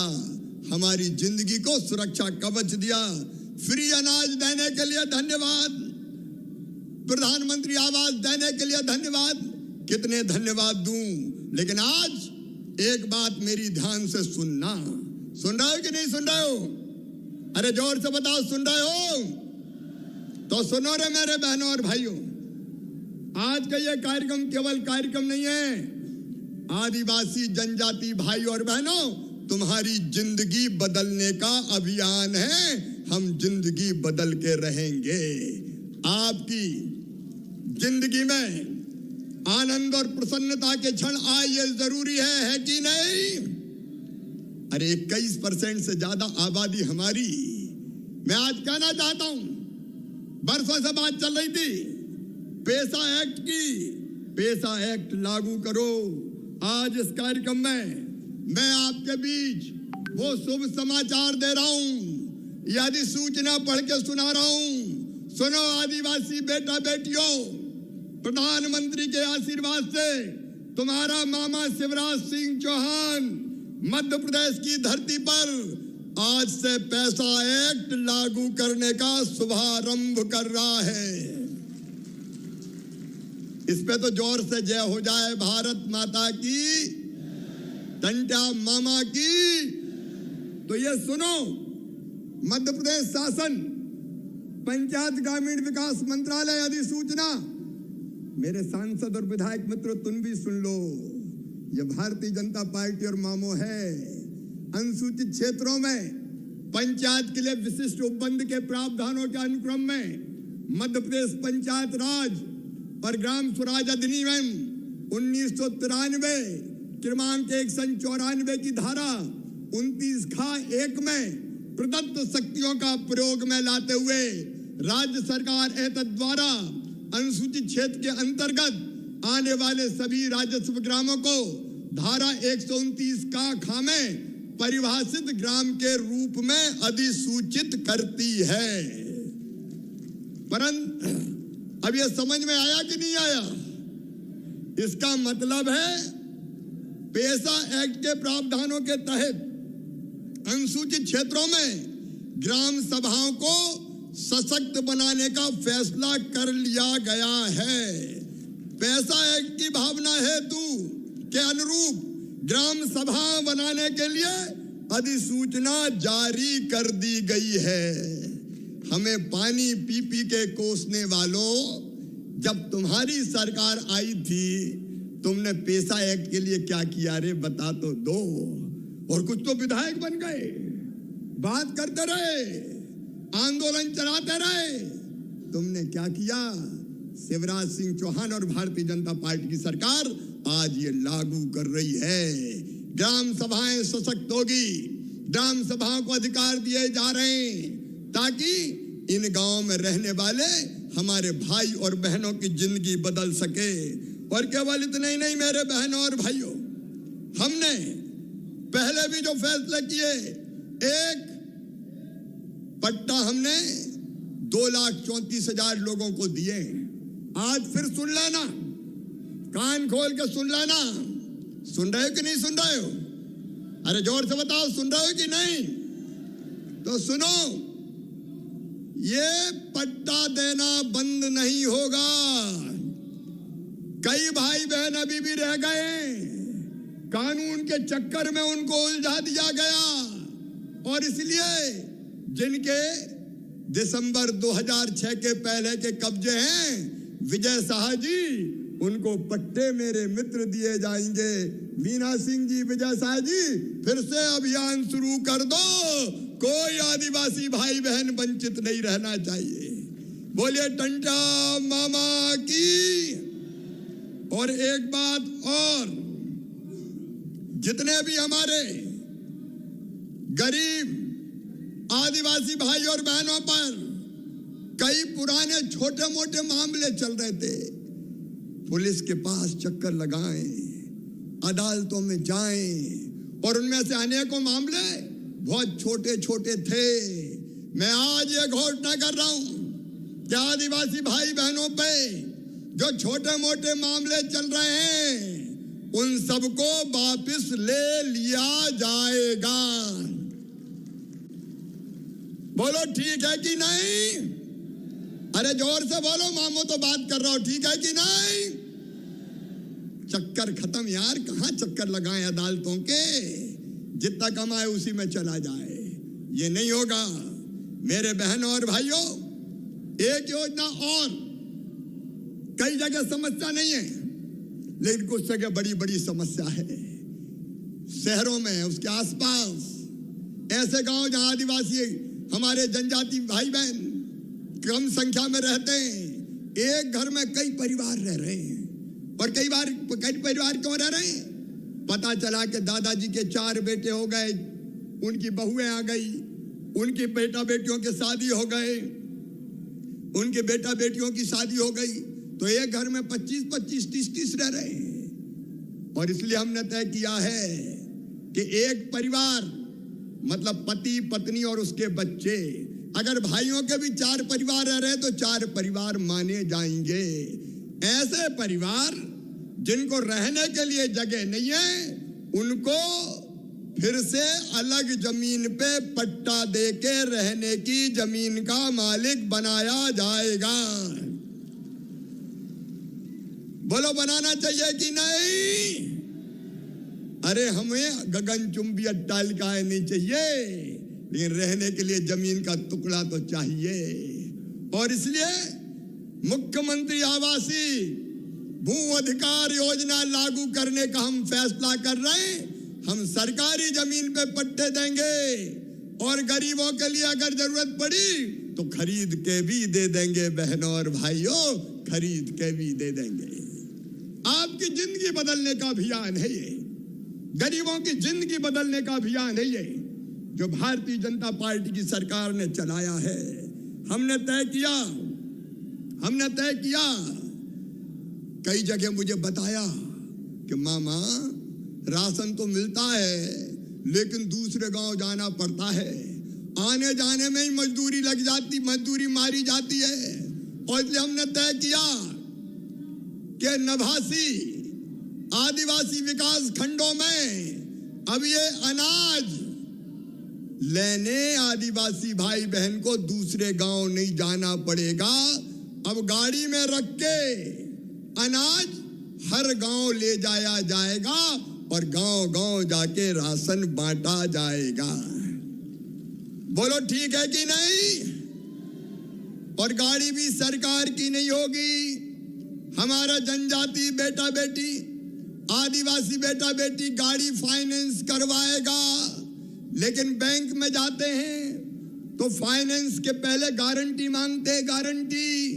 हमारी जिंदगी को सुरक्षा कवच दिया। फ्री अनाज देने के लिए धन्यवाद, प्रधानमंत्री आवास देने के लिए धन्यवाद। कितने धन्यवाद दूं, लेकिन आज एक बात मेरी ध्यान से सुनना। सुन रहे हो कि नहीं सुन रहे हो? अरे जोर से बताओ, सुन रहे हो? तो सुनो रे मेरे बहनों और भाइयों, आज का ये कार्यक्रम केवल कार्यक्रम नहीं है। आदिवासी जनजाति भाई और बहनों, तुम्हारी जिंदगी बदलने का अभियान है। हम जिंदगी बदल के रहेंगे। आपकी जिंदगी में आनंद और प्रसन्नता के क्षण आए, ये जरूरी है कि नहीं? अरे 21% से ज्यादा आबादी हमारी। मैं आज कहना चाहता हूं, बरसों से बात चल रही थी पेसा एक्ट की, पेसा एक्ट लागू करो। आज इस कार्यक्रम में मैं आपके बीच वो शुभ समाचार दे रहा हूं, यदि सूचना पढ़ के सुना रहा हूं। सुनो आदिवासी बेटा बेटियों, प्रधानमंत्री के आशीर्वाद से तुम्हारा मामा शिवराज सिंह चौहान मध्य प्रदेश की धरती पर आज से पैसा एक्ट लागू करने का शुभारंभ कर रहा है। इस पे तो जोर से जय हो जाए। भारत माता की, टंटा मामा की। तो ये सुनो, मध्य प्रदेश शासन पंचायत ग्रामीण विकास मंत्रालय अधिसूचना, मेरे सांसद और विधायक मित्रों तुम भी सुन लो, ये भारतीय जनता पार्टी और मामो है। अनुसूचित क्षेत्रों में पंचायत के लिए विशिष्ट उपबंध के प्रावधानों के अनुक्रम में मध्य प्रदेश पंचायत राज और ग्राम स्वराज अधिनियम 1993 क्रमांक 194 की धारा 29(1) में प्रदत्त शक्तियों का प्रयोग में लाते हुए राज्य सरकार एतद द्वारा अनुसूचित क्षेत्र के अंतर्गत आने वाले सभी राजस्व ग्रामों को धारा 129 का खा में परिभाषित ग्राम के रूप में अधिसूचित करती है। परंतु अब यह समझ में आया कि नहीं आया? इसका मतलब है पेसा एक्ट के प्रावधानों के तहत अनुसूचित क्षेत्रों में ग्राम सभाओं को सशक्त बनाने का फैसला कर लिया गया है। पेसा एक्ट की भावना हेतु के अनुरूप ग्राम सभा बनाने के लिए अधिसूचना जारी कर दी गई है। हमें पानी पी पी के कोसने वालों, जब तुम्हारी सरकार आई थी तुमने पेसा एक्ट के लिए क्या किया रे? बता तो दो। और कुछ तो विधायक बन गए, बात करते रहे, आंदोलन चलाते रहे। तुमने क्या किया? शिवराज सिंह चौहान और भारतीय जनता पार्टी की सरकार आज ये लागू कर रही है। ग्राम सभाएं सशक्त होगी, ग्राम सभाओं को अधिकार दिए जा रहे हैं ताकि इन गांवों में रहने वाले हमारे भाई और बहनों की जिंदगी बदल सके। और केवल इतना ही नहीं मेरे बहनों और भाइयों, हमने पहले भी जो फैसले किए, एक पट्टा हमने 2,34,000 लोगों को दिए। आज फिर सुन लेना, कान खोल के सुन लेना। सुन रहे हो कि नहीं सुन रहे हो? अरे जोर से बताओ, सुन रहे हो कि नहीं? तो सुनो, ये पट्टा देना बंद नहीं होगा। कई भाई बहन अभी भी रह गए, कानून के चक्कर में उनको उलझा दिया गया। और इसलिए जिनके दिसंबर 2006 के पहले के कब्जे हैं, विजय शाह जी, उनको पट्टे मेरे मित्र दिए जाएंगे। मीना सिंह जी, विजय शाह जी, फिर से अभियान शुरू कर दो। कोई आदिवासी भाई बहन वंचित नहीं रहना चाहिए। बोलिए टंटा मामा की। और एक बात और, जितने भी हमारे गरीब आदिवासी भाई और बहनों पर कई पुराने छोटे मोटे मामले चल रहे थे, पुलिस के पास चक्कर लगाएं, अदालतों में जाएं, और उनमें से अनेकों मामले बहुत छोटे छोटे थे। मैं आज ये घोषणा कर रहा हूं कि आदिवासी भाई बहनों पे जो छोटे मोटे मामले चल रहे हैं उन सबको वापस ले लिया जाएगा। बोलो ठीक है कि नहीं? अरे जोर से बोलो, मामो तो बात कर रहा हूं, ठीक है कि नहीं? चक्कर खत्म यार, कहां चक्कर लगाएं अदालतों के, जितना कमाए उसी में चला जाए, ये नहीं होगा। मेरे बहनों और भाइयों, एक योजना और, कई जगह समस्या नहीं है लेकिन कुछ जगह बड़ी बड़ी समस्या है। शहरों में, उसके आसपास ऐसे गांव जहां आदिवासी हमारे जनजाति भाई बहन कम संख्या में रहते हैं, एक घर में कई परिवार रह रहे हैं। और कई परिवार क्यों रह रहे हैं? पता चला कि दादाजी के 4 बेटे हो गए, उनकी बहुएं आ गई, उनके बेटा बेटियों के शादी हो गए, उनके बेटा बेटियों की शादी हो गई, तो एक घर में 25-25, 30-30 रह रहे हैं। और इसलिए हमने तय किया है कि एक परिवार मतलब पति पत्नी और उसके बच्चे, अगर भाइयों के भी 4 परिवार रह रहे हैं तो 4 परिवार माने जाएंगे। ऐसे परिवार जिनको रहने के लिए जगह नहीं है, उनको फिर से अलग जमीन पे पट्टा देके रहने की जमीन का मालिक बनाया जाएगा। बोलो बनाना चाहिए कि नहीं? अरे हमें गगनचुंबी अट्टालिकाएं नहीं चाहिए, लेकिन रहने के लिए जमीन का टुकड़ा तो चाहिए। और इसलिए मुख्यमंत्री आवासीय भू अधिकार योजना लागू करने का हम फैसला कर रहे हैं। हम सरकारी जमीन पे पट्टे देंगे और गरीबों के लिए अगर जरूरत पड़ी तो खरीद के भी दे देंगे। बहनों और भाइयों, खरीद के भी दे देंगे। आपकी जिंदगी बदलने का अभियान है ये, गरीबों की जिंदगी बदलने का अभियान है ये, जो भारतीय जनता पार्टी की सरकार ने चलाया है। हमने तय किया, कई जगह मुझे बताया कि मामा राशन तो मिलता है लेकिन दूसरे गांव जाना पड़ता है, आने जाने में ही मजदूरी मारी जाती है। और इसलिए हमने तय किया कि नभासी आदिवासी विकास खंडों में अब ये अनाज लेने आदिवासी भाई बहन को दूसरे गांव नहीं जाना पड़ेगा। अब गाड़ी में रख के अनाज हर गांव ले जाया जाएगा और गांव-गांव जाके राशन बांटा जाएगा। बोलो ठीक है कि नहीं? और गाड़ी भी सरकार की नहीं होगी, हमारा जनजाति बेटा बेटी, आदिवासी बेटा बेटी गाड़ी फाइनेंस करवाएगा। लेकिन बैंक में जाते हैं तो फाइनेंस के पहले गारंटी मांगते हैं। गारंटी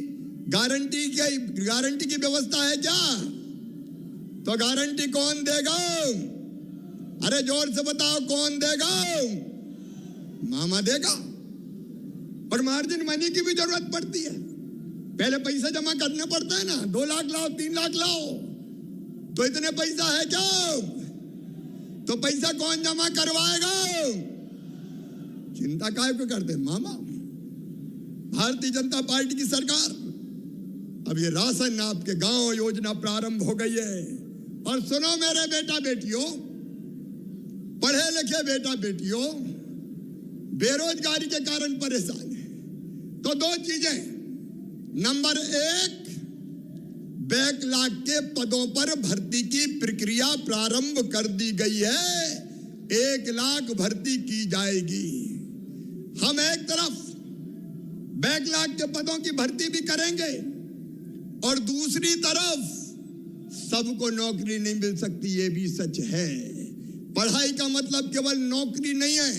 की व्यवस्था है क्या? तो गारंटी कौन देगा? अरे जोर से बताओ, कौन देगा? मामा देगा। और मार्जिन मनी की भी जरूरत पड़ती है, पहले पैसा जमा करना पड़ता है ना। 2 लाख लाओ, 3 लाख लाओ, तो इतने पैसा है क्या? तो पैसा कौन जमा करवाएगा? चिंता काहे को करते मामा? भारतीय जनता पार्टी की सरकार अब ये राशन आपके गांव योजना प्रारंभ हो गई है। और सुनो मेरे बेटा बेटियों, पढ़े लिखे बेटा बेटियों, बेरोजगारी के कारण परेशान है तो 2 चीजें। नंबर 1, बैकलॉग के पदों पर भर्ती की प्रक्रिया प्रारंभ कर दी गई है। 1 लाख भर्ती की जाएगी। हम एक तरफ बैकलॉग के पदों की भर्ती भी करेंगे और दूसरी तरफ सबको नौकरी नहीं मिल सकती, ये भी सच है। पढ़ाई का मतलब केवल नौकरी नहीं है।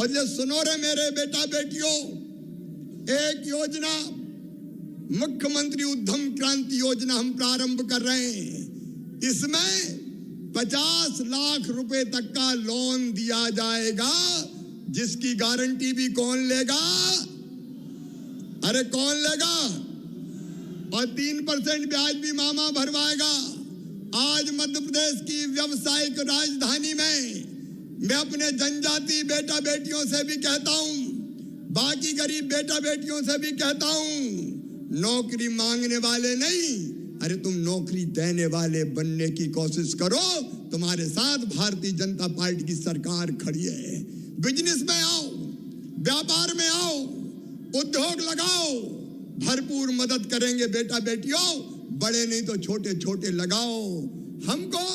और ये सुनो रे मेरे बेटा बेटियों, एक योजना मुख्यमंत्री उद्यम क्रांति योजना हम प्रारंभ कर रहे हैं। इसमें 50 लाख रुपए तक का लोन दिया जाएगा, जिसकी गारंटी भी कौन लेगा? अरे कौन लेगा? और 3% ब्याज भी मामा भरवाएगा। आज मध्य प्रदेश की व्यावसायिक राजधानी में मैं अपने जनजाति बेटा बेटियों से भी कहता हूं, बाकी गरीब बेटा बेटियों से भी कहता हूं, नौकरी मांगने वाले नहीं, अरे तुम नौकरी देने वाले बनने की कोशिश करो। तुम्हारे साथ भारतीय जनता पार्टी की सरकार खड़ी है। बिजनेस में आओ, व्यापार में आओ, उद्योग लगाओ, भरपूर मदद करेंगे बेटा बेटियों। बड़े नहीं तो छोटे छोटे लगाओ। हमको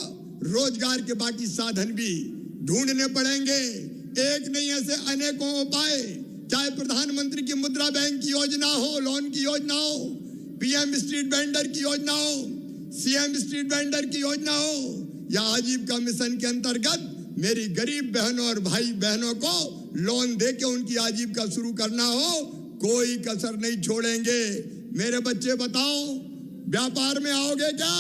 रोजगार के बाकी साधन भी ढूंढने पड़ेंगे। एक नहीं, ऐसे अनेकों उपाय, चाहे प्रधानमंत्री की मुद्रा बैंक की योजना हो, लोन की योजना हो, पीएम स्ट्रीट वेंडर की योजना हो, सीएम स्ट्रीट वेंडर की योजना हो, या आजीविका मिशन के अंतर्गत मेरी गरीब बहनों और भाई बहनों को लोन देके उनकी आजीविका शुरू करना हो, कोई कसर नहीं छोड़ेंगे। मेरे बच्चे बताओ, व्यापार में आओगे क्या?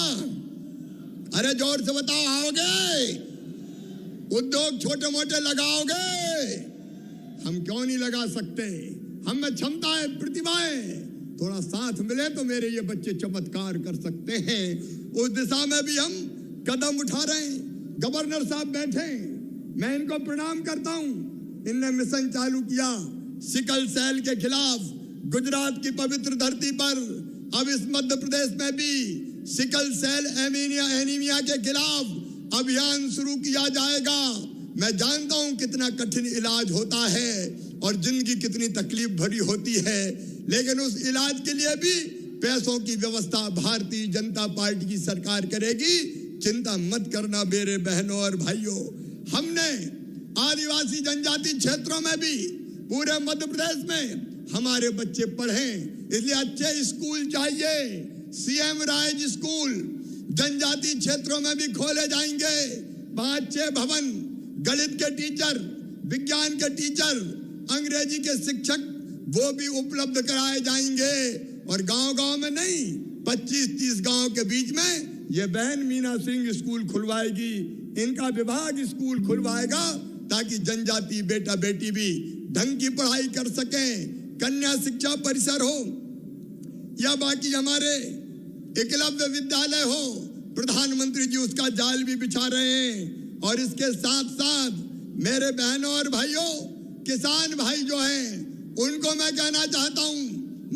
अरे जोर से बताओ, आओगे? उद्योग छोटे मोटे लगाओगे? हम क्यों नहीं लगा सकते? हम में क्षमता है, प्रतिभा है। थोड़ा साथ मिले तो मेरे ये बच्चे चमत्कार कर सकते हैं। उस दिशा में भी हम कदम उठा रहे हैं। गवर्नर साहब बैठे, मैं इनको प्रणाम करता हूं। इनने मिशन चालू किया सिकल सेल के खिलाफ गुजरात की पवित्र धरती पर। अब इस मध्य प्रदेश में भी सिकल सेल एनीमिया के खिलाफ अभियान शुरू किया जाएगा। मैं जानता हूं कितना कठिन इलाज होता है और जिंदगी कितनी तकलीफ भरी होती है, लेकिन उस इलाज के लिए भी पैसों की व्यवस्था भारतीय जनता पार्टी की सरकार करेगी। चिंता मत करना मेरे बहनों और भाइयों। हमने आदिवासी जनजाति क्षेत्रों में भी पूरे मध्य प्रदेश में हमारे बच्चे पढ़े, इसलिए अच्छे स्कूल चाहिए। सीएम राइज स्कूल जनजाति क्षेत्रों में भी खोले जाएंगे। 5-6 भवन, गणित के टीचर, विज्ञान के टीचर, अंग्रेजी के शिक्षक, वो भी उपलब्ध कराए जाएंगे। और गांव-गांव में नहीं, 25-30 गांव के बीच में ये बहन मीना सिंह स्कूल खुलवाएगी। इनका विभाग स्कूल खुलवाएगा ताकि जनजाति बेटा बेटी भी ढंग की पढ़ाई कर सकें। कन्या शिक्षा परिसर हो या बाकी हमारे एकलव्य विद्यालय हो, प्रधानमंत्री जी उसका जाल भी बिछा रहे हैं। और इसके साथ साथ मेरे बहनों और भाइयों, किसान भाई जो हैं, उनको मैं कहना चाहता हूं,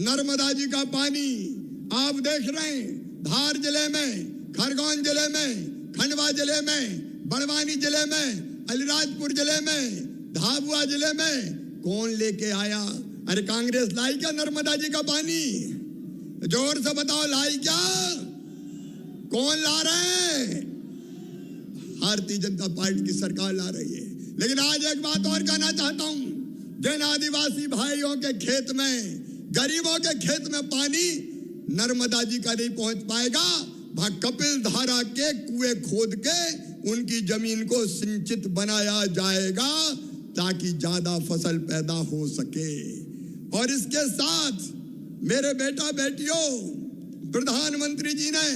नर्मदा जी का पानी आप देख रहे हैं, धार जिले में, खरगोन जिले में, खंडवा जिले में, बड़वानी जिले में, अलीराजपुर जिले में, झाबुआ जिले में कौन लेके आया? अरे कांग्रेस लाई क्या नर्मदा जी का पानी? जोर से बताओ, लाई क्या? कौन ला रहे हैं? भारतीय जनता पार्टी की सरकार ला रही है। लेकिन आज एक बात और कहना चाहता हूं, जिन आदिवासी भाइयों के खेत में, गरीबों के खेत में पानी नर्मदा जी का नहीं पहुंच पाएगा, वहां कपिल धारा के कुएं खोद के उनकी जमीन को सिंचित बनाया जाएगा ताकि ज्यादा फसल पैदा हो सके। और इसके साथ मेरे बेटा बेटियों, प्रधानमंत्री जी ने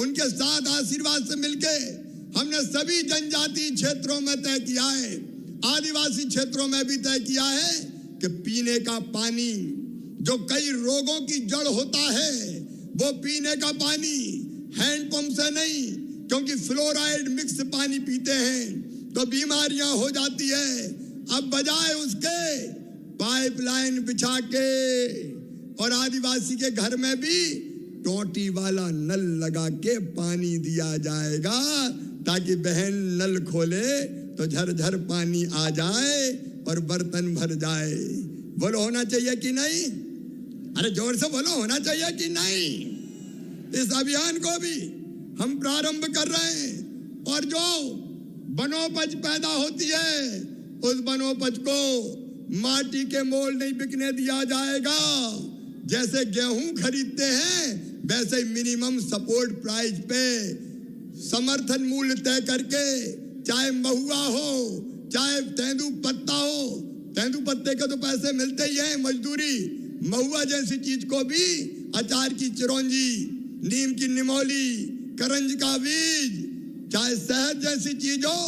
उनके साथ आशीर्वाद से मिलके हमने सभी जनजाति क्षेत्रों में तय किया है, आदिवासी क्षेत्रों में भी तय किया है कि पीने का पानी, जो कई रोगों की जड़ होता है, वो पीने का पानी हैंडपंप से नहीं, क्योंकि फ्लोराइड मिक्स पानी पीते हैं तो बीमारियां हो जाती है। अब बजाय उसके पाइपलाइन बिछा के और आदिवासी के घर में भी टोटी वाला नल लगा के पानी दिया जाएगा ताकि बहन नल खोले तो झरझर पानी आ जाए और बर्तन भर जाए। बोलो होना चाहिए कि नहीं? अरे जोर से बोलो, होना चाहिए कि नहीं? इस अभियान को भी हम प्रारंभ कर रहे हैं और जो वनोपज पैदा होती है उस वनोपज को माटी के मोल नहीं बिकने दिया जाएगा। जैसे गेहूं खरीदते हैं वैसे मिनिमम सपोर्ट प्राइस पे समर्थन मूल्य तय करके, चाहे महुआ हो चाहे तेंदू पत्ता हो, तेंदू पत्ते के तो पैसे मिलते ही हैं मजदूरी, महुआ जैसी चीज को भी अचार की चिरौंजी, नीम की निमोली, करंज का बीज, चाहे शहद जैसी चीजों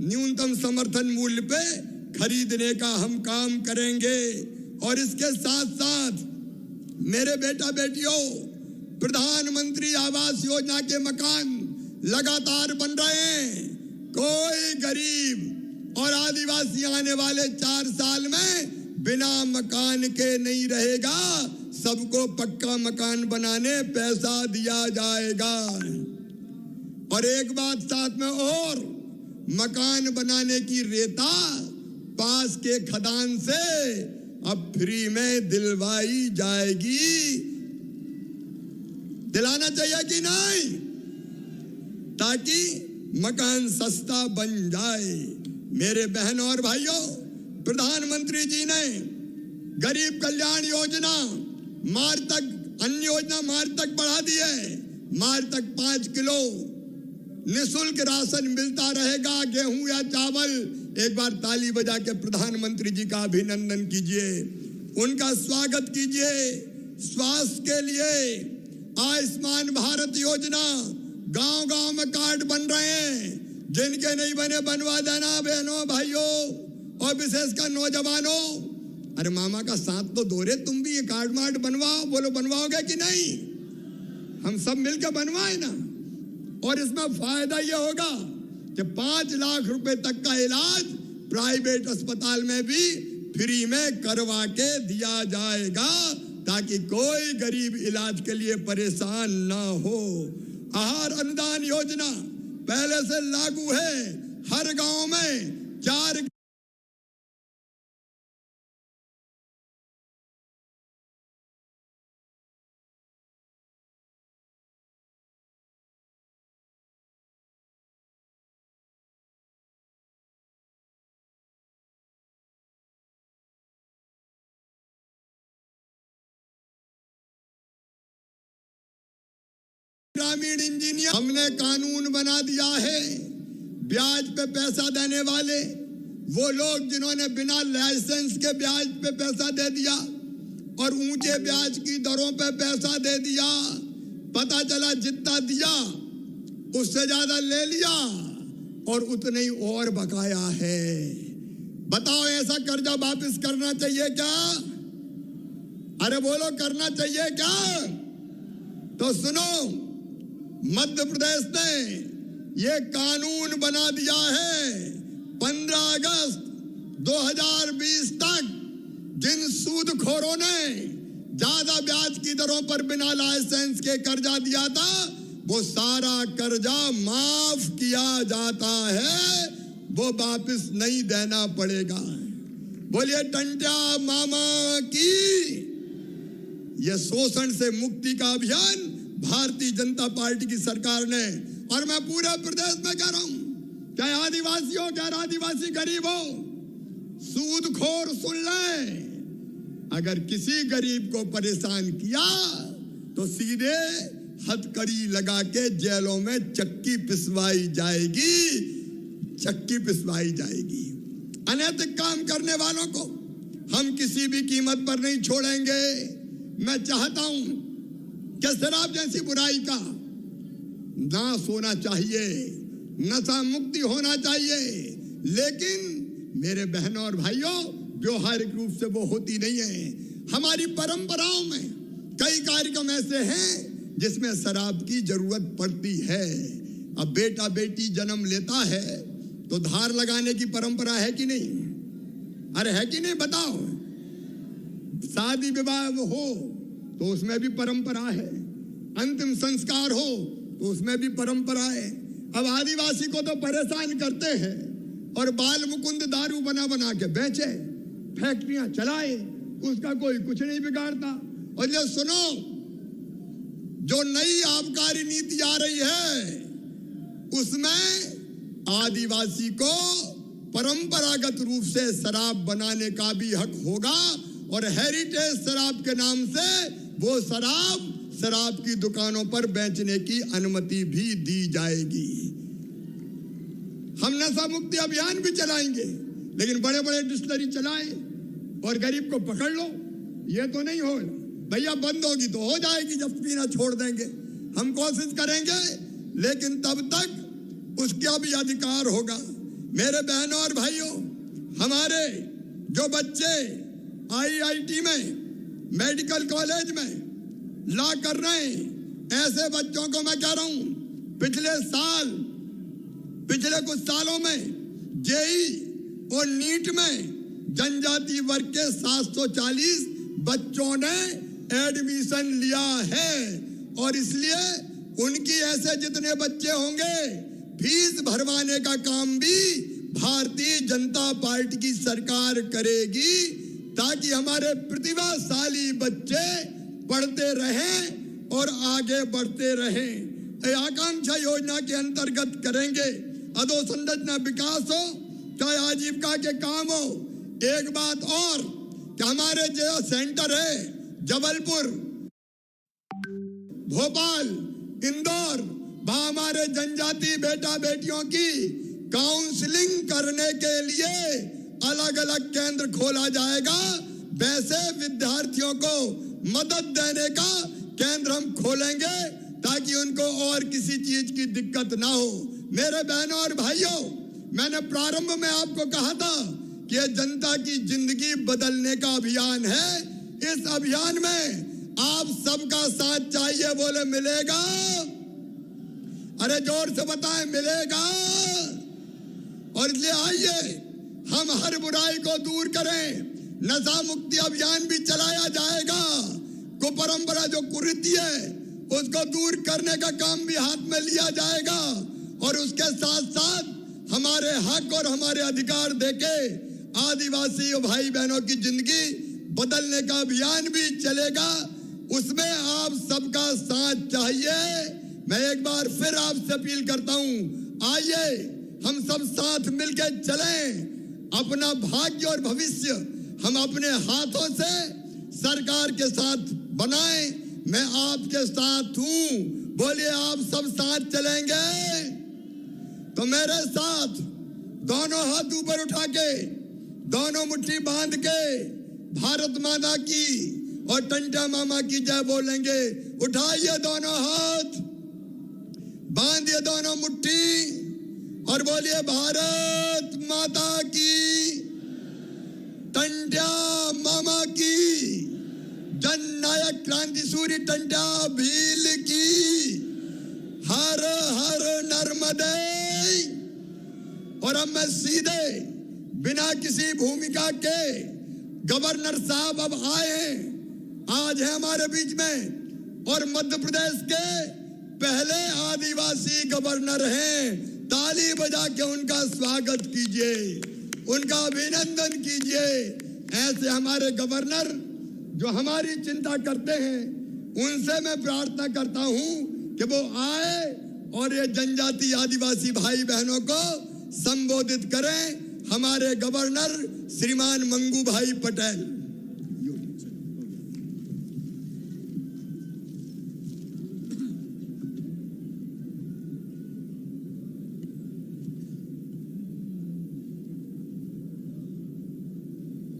न्यूनतम समर्थन मूल्य पे खरीदने का हम काम करेंगे। और इसके साथ साथ मेरे बेटा बेटियों, प्रधानमंत्री आवास योजना के मकान लगातार बन रहे हैं। कोई गरीब और आदिवासी आने वाले 4 साल में बिना मकान के नहीं रहेगा, सबको पक्का मकान बनाने पैसा दिया जाएगा। और एक बात साथ में और, मकान बनाने की रेता पास के खदान से अब फ्री में दिलवाई जाएगी। दिलाना चाहिए कि नहीं, ताकि मकान सस्ता बन जाए। मेरे बहनों और भाइयों, प्रधानमंत्री जी ने गरीब कल्याण योजना मार्च तक, अन्य योजना मार्च तक बढ़ा दी है। मार्च तक 5 किलो निःशुल्क राशन मिलता रहेगा, गेहूं या चावल। एक बार ताली बजा के प्रधानमंत्री जी का अभिनंदन कीजिए, उनका स्वागत कीजिए। स्वास्थ्य के लिए आयुष्मान भारत योजना, गांव गांव में कार्ड बन रहे हैं। जिनके नहीं बने बनवा देना बहनों भाइयों, और विशेषकर नौजवानों। अरे मामा का साथ तो दो रे, तुम भी ये कार्ड मार्ड बनवाओ। बोलो बनवाओगे कि नहीं? हम सब मिलकर बनवाए ना। और इसमें फायदा ये होगा कि 5 लाख रुपए तक का इलाज प्राइवेट अस्पताल में भी फ्री में करवा के दिया जाएगा, ताकि कोई गरीब इलाज के लिए परेशान ना हो। आहार अनुदान योजना पहले से लागू है। हर गांव में 4 ग्रामीण इंजीनियर हमने कानून बना दिया है। ब्याज पे पैसा देने वाले वो लोग जिन्होंने बिना लाइसेंस के ब्याज पे पैसा दे दिया और ऊंचे ब्याज की दरों पे पैसा दे दिया, पता चला जितना दिया उससे ज्यादा ले लिया और उतने ही और बकाया है। बताओ, ऐसा कर्जा वापस करना चाहिए क्या? अरे बोलो, करना चाहिए क्या? तो सुनो, मध्य प्रदेश ने ये कानून बना दिया है। 15 अगस्त 2020 तक जिन सूदखोरों ने ज्यादा ब्याज की दरों पर बिना लाइसेंस के कर्जा दिया था, वो सारा कर्जा माफ किया जाता है, वो वापस नहीं देना पड़ेगा। बोलिए टंट्या मामा की। यह शोषण से मुक्ति का अभियान भारतीय जनता पार्टी की सरकार ने, और मैं पूरे प्रदेश में कह रहा हूं, चाहे आदिवासी हो चाहे आदिवासी गरीब हो, सूदखोर सुन ले, अगर किसी गरीब को परेशान किया तो सीधे हथकड़ी लगा के जेलों में चक्की पिसवाई जाएगी, चक्की पिसवाई जाएगी। अनैतिक काम करने वालों को हम किसी भी कीमत पर नहीं छोड़ेंगे। मैं चाहता हूं कि शराब जैसी बुराई का नाश होना चाहिए, नशा मुक्ति होना चाहिए, लेकिन मेरे बहनों और भाइयों, व्यवहारिक रूप से वो होती नहीं है। हमारी परंपराओं में कई कार्यक्रम ऐसे हैं जिसमें शराब की जरूरत पड़ती है। अब बेटा बेटी जन्म लेता है तो धार लगाने की परंपरा है कि नहीं? अरे है कि नहीं बताओ? शादी विवाह हो तो उसमें भी परंपरा है, अंतिम संस्कार हो तो उसमें भी परंपरा है। अब आदिवासी को तो परेशान करते हैं और बाल मुकुंद दारू बना बना के बेचे, फैक्ट्रियां चलाए, उसका कोई कुछ नहीं बिगाड़ता। और ये सुनो, जो नई आबकारी नीति आ रही है उसमें आदिवासी को परंपरागत रूप से शराब बनाने का भी हक होगा, और हेरिटेज शराब के नाम से वो शराब की दुकानों पर बेचने की अनुमति भी दी जाएगी। हम नशा मुक्ति अभियान भी चलाएंगे, लेकिन बड़े बड़े डिस्टिलरी चलाए और गरीब को पकड़ लो, ये तो नहीं हो भैया। बंद होगी तो हो जाएगी, जब पीना छोड़ देंगे। हम कोशिश करेंगे, लेकिन तब तक उसका भी अधिकार होगा। मेरे बहनों और भाइयों, हमारे जो बच्चे IIT में, मेडिकल कॉलेज में लॉ कर रहे हैं, ऐसे बच्चों को मैं कह रहा हूं, पिछले कुछ सालों में JEE और नीट में जनजाति वर्ग के 740 बच्चों ने एडमिशन लिया है और इसलिए उनकी ऐसे जितने बच्चे होंगे फीस भरवाने का काम भी भारतीय जनता पार्टी की सरकार करेगी ताकि हमारे प्रतिभाशाली बच्चे पढ़ते रहें और आगे बढ़ते रहें। आकांक्षा योजना के अंतर्गत करेंगे अधोसंरचना विकास हो चाहे आजीविका के काम हो। एक बात और कि हमारे जो सेंटर है जबलपुर, भोपाल, इंदौर, वहां हमारे जनजाति बेटा बेटियों की काउंसलिंग करने के लिए अलग अलग केंद्र खोला जाएगा। वैसे विद्यार्थियों को मदद देने का केंद्र हम खोलेंगे ताकि उनको और किसी चीज की दिक्कत ना हो। मेरे बहनों और भाइयों, मैंने प्रारंभ में आपको कहा था कि यह जनता की जिंदगी बदलने का अभियान है। इस अभियान में आप सबका साथ चाहिए। बोले मिलेगा? अरे जोर से बताएं, मिलेगा? और इसलिए आइए हम हर बुराई को दूर करें। नशा मुक्ति अभियान भी चलाया जाएगा। कुपरंपरा जो कुरीति है उसको दूर करने का काम भी हाथ में लिया जाएगा और उसके साथ साथ हमारे हक और हमारे अधिकार देके आदिवासी भाई बहनों की जिंदगी बदलने का अभियान भी चलेगा। उसमें आप सबका साथ चाहिए। मैं एक बार फिर आपसे अपील करता हूं, आइए हम सब साथ मिलकर चलें। अपना भाग्य और भविष्य हम अपने हाथों से सरकार के साथ बनाएं। मैं आपके साथ हूं। बोलिए आप सब साथ चलेंगे? तो मेरे साथ दोनों हाथ ऊपर उठा के दोनों मुट्ठी बांध के भारत माता की और टंटा मामा की जय बोलेंगे। उठाइए दोनों हाथ, बांधिए दोनों मुट्ठी और बोलिए भारत माता की, टंट्या मामा की, जननायक क्रांति सूर्य टंट्या भील की, हर हर नर्मदे। और अब मैं सीधे बिना किसी भूमिका के गवर्नर साहब अब आए हैं, आज है हमारे बीच में और मध्य प्रदेश के पहले आदिवासी गवर्नर हैं। ताली बजा के उनका स्वागत कीजिए, उनका अभिनंदन कीजिए। ऐसे हमारे गवर्नर जो हमारी चिंता करते हैं, उनसे मैं प्रार्थना करता हूं कि वो आए और ये जनजाति आदिवासी भाई बहनों को संबोधित करें। हमारे गवर्नर श्रीमान मंगू भाई पटेल।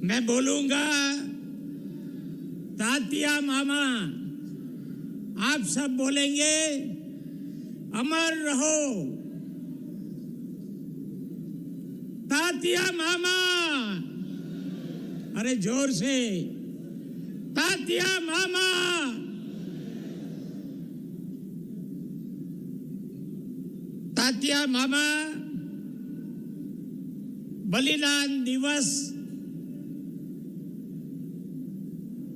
मैं बोलूंगा तात्या मामा, आप सब बोलेंगे अमर रहो तात्या मामा। अरे जोर से, तात्या मामा। तात्या मामा बलिदान दिवस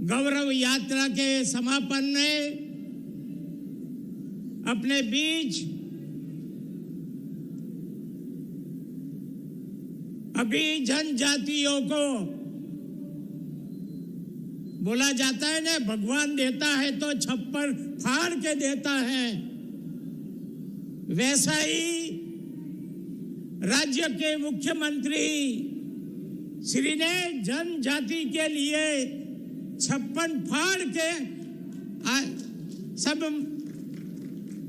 गौरव यात्रा के समापन में अपने बीच अभी जनजातियों को बोला जाता है ना, भगवान देता है तो छप्पर फाड़ के देता है। वैसा ही राज्य के मुख्यमंत्री श्री ने जनजाति के लिए 56 फाड़ के सब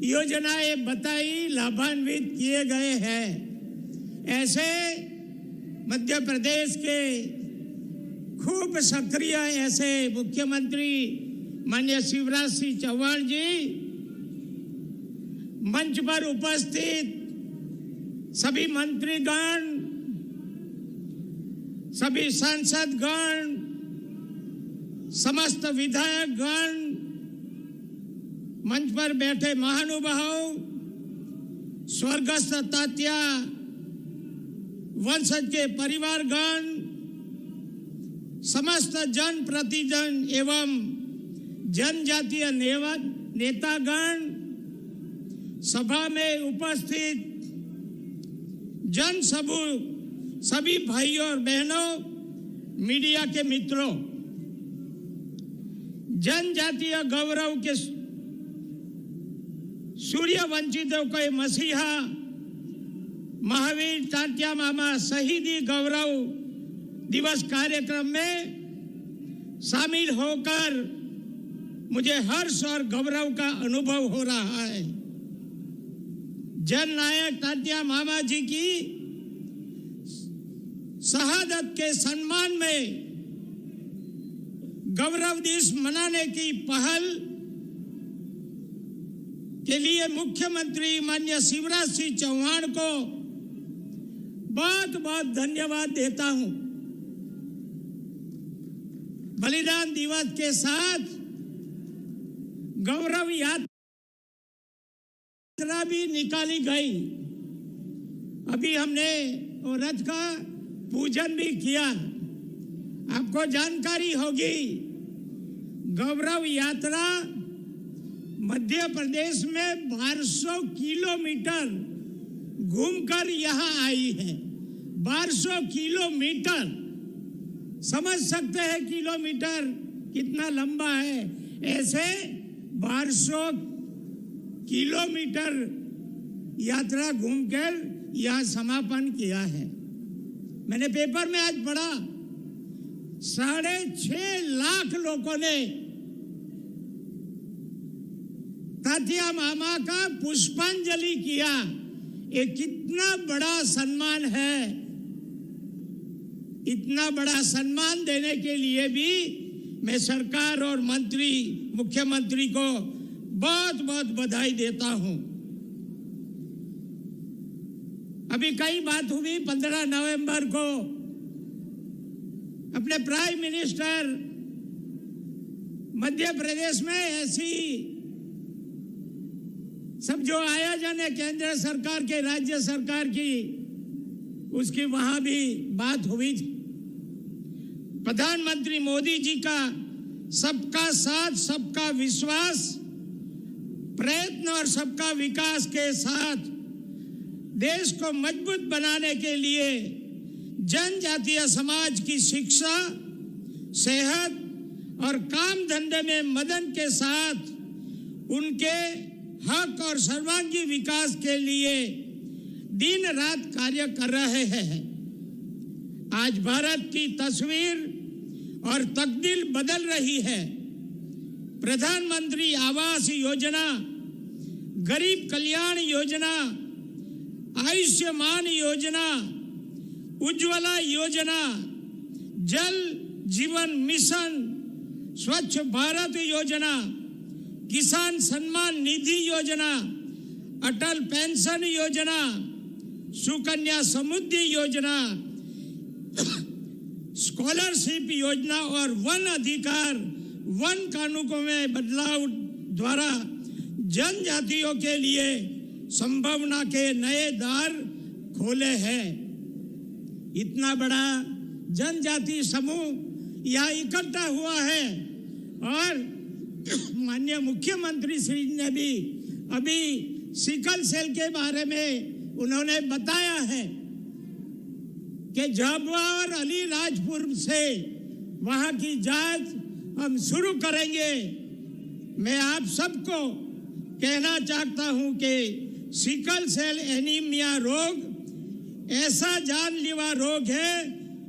योजनाएं बताई, लाभान्वित किए गए हैं। ऐसे मध्य प्रदेश के खूब सक्रिय ऐसे मुख्यमंत्री माननीय शिवराज सिंह चौहान जी मंच पर उपस्थित सभी मंत्रीगण, सभी सांसदगण, समस्त विधायकगण, मंच पर बैठे महानुभाव, स्वर्गस्थ तात्या वंशज के परिवारगण, समस्त जन प्रतिजन एवं जनजातीय नेतागण, सभा में उपस्थित जन समूह, सभी भाइयों और बहनों, मीडिया के मित्रों, जनजातीय गौरव के सूर्यवंशितों के मसीहा महावीर तात्या मामा शहीदी गौरव दिवस कार्यक्रम में शामिल होकर मुझे हर्ष और गौरव का अनुभव हो रहा है। जननायक तात्या मामा जी की शहादत के सम्मान में गौरव दिवस मनाने की पहल के लिए मुख्यमंत्री माननीय शिवराज सिंह चौहान को बहुत बहुत धन्यवाद देता हूं। बलिदान दिवस के साथ गौरव यात्रा भी निकाली गई। अभी हमने वो रथ का पूजन भी किया। आपको जानकारी होगी, गौरव यात्रा मध्य प्रदेश में 1200 किलोमीटर घूमकर यहाँ आई है। 1200 किलोमीटर, समझ सकते हैं किलोमीटर कितना लंबा है। ऐसे 1200 किलोमीटर यात्रा घूमकर यहाँ समापन किया है। मैंने पेपर में आज पढ़ा 6.5 लाख लोगों ने तात्या मामा का पुष्पांजलि किया। ये कितना बड़ा सम्मान है। इतना बड़ा सम्मान देने के लिए भी मैं सरकार और मंत्री, मुख्यमंत्री को बहुत बहुत बधाई देता हूं। अभी कई बात हुई। 15 नवंबर को अपने प्राइम मिनिस्टर मध्य प्रदेश में ऐसी सब जो आयोजन है केंद्र सरकार के, राज्य सरकार की, उसकी वहां भी बात हुई थी। प्रधानमंत्री मोदी जी का सबका साथ, सबका विश्वास प्रयत्न और सबका विकास के साथ देश को मजबूत बनाने के लिए जनजातीय समाज की शिक्षा, सेहत और काम धंधे में मदद के साथ उनके हक और सर्वांगीण विकास के लिए दिन रात कार्य कर रहे हैं। आज भारत की तस्वीर और तकदीर बदल रही है। प्रधानमंत्री आवास योजना, गरीब कल्याण योजना, आयुष्मान योजना, उज्ज्वला योजना, जल जीवन मिशन, स्वच्छ भारत योजना, किसान सम्मान निधि योजना, अटल पेंशन योजना, सुकन्या समृद्धि योजना, स्कॉलरशिप योजना और वन अधिकार, वन कानूनों में बदलाव द्वारा जनजातियों के लिए संभावना के नए द्वार खोले हैं। इतना बड़ा जनजाति समूह यहाँ इकट्ठा हुआ है और माननीय मुख्यमंत्री श्री ने भी अभी सिकल सेल के बारे में उन्होंने बताया है कि झाबुआ और अलीराजपुर से वहां की जांच हम शुरू करेंगे। मैं आप सबको कहना चाहता हूं कि सिकल सेल एनीमिया रोग ऐसा जानलेवा रोग है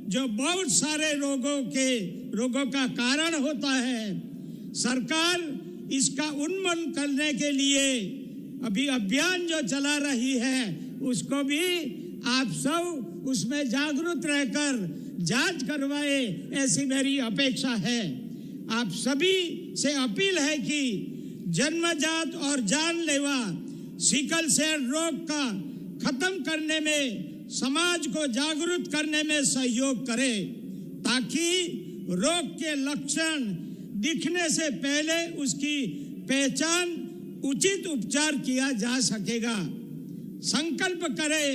जो बहुत सारे रोगों का कारण होता है। सरकार इसका उन्मूलन करने के लिए अभी अभियान जो चला रही है उसको भी आप सब उसमें जागरूक रहकर जांच करवाए, ऐसी मेरी अपेक्षा है। आप सभी से अपील है कि जन्मजात और जानलेवा सिकल सेल रोग का खत्म करने में, समाज को जागरूक करने में सहयोग करें ताकि रोग के लक्षण दिखने से पहले उसकी पहचान, उचित उपचार किया जा सकेगा। संकल्प करें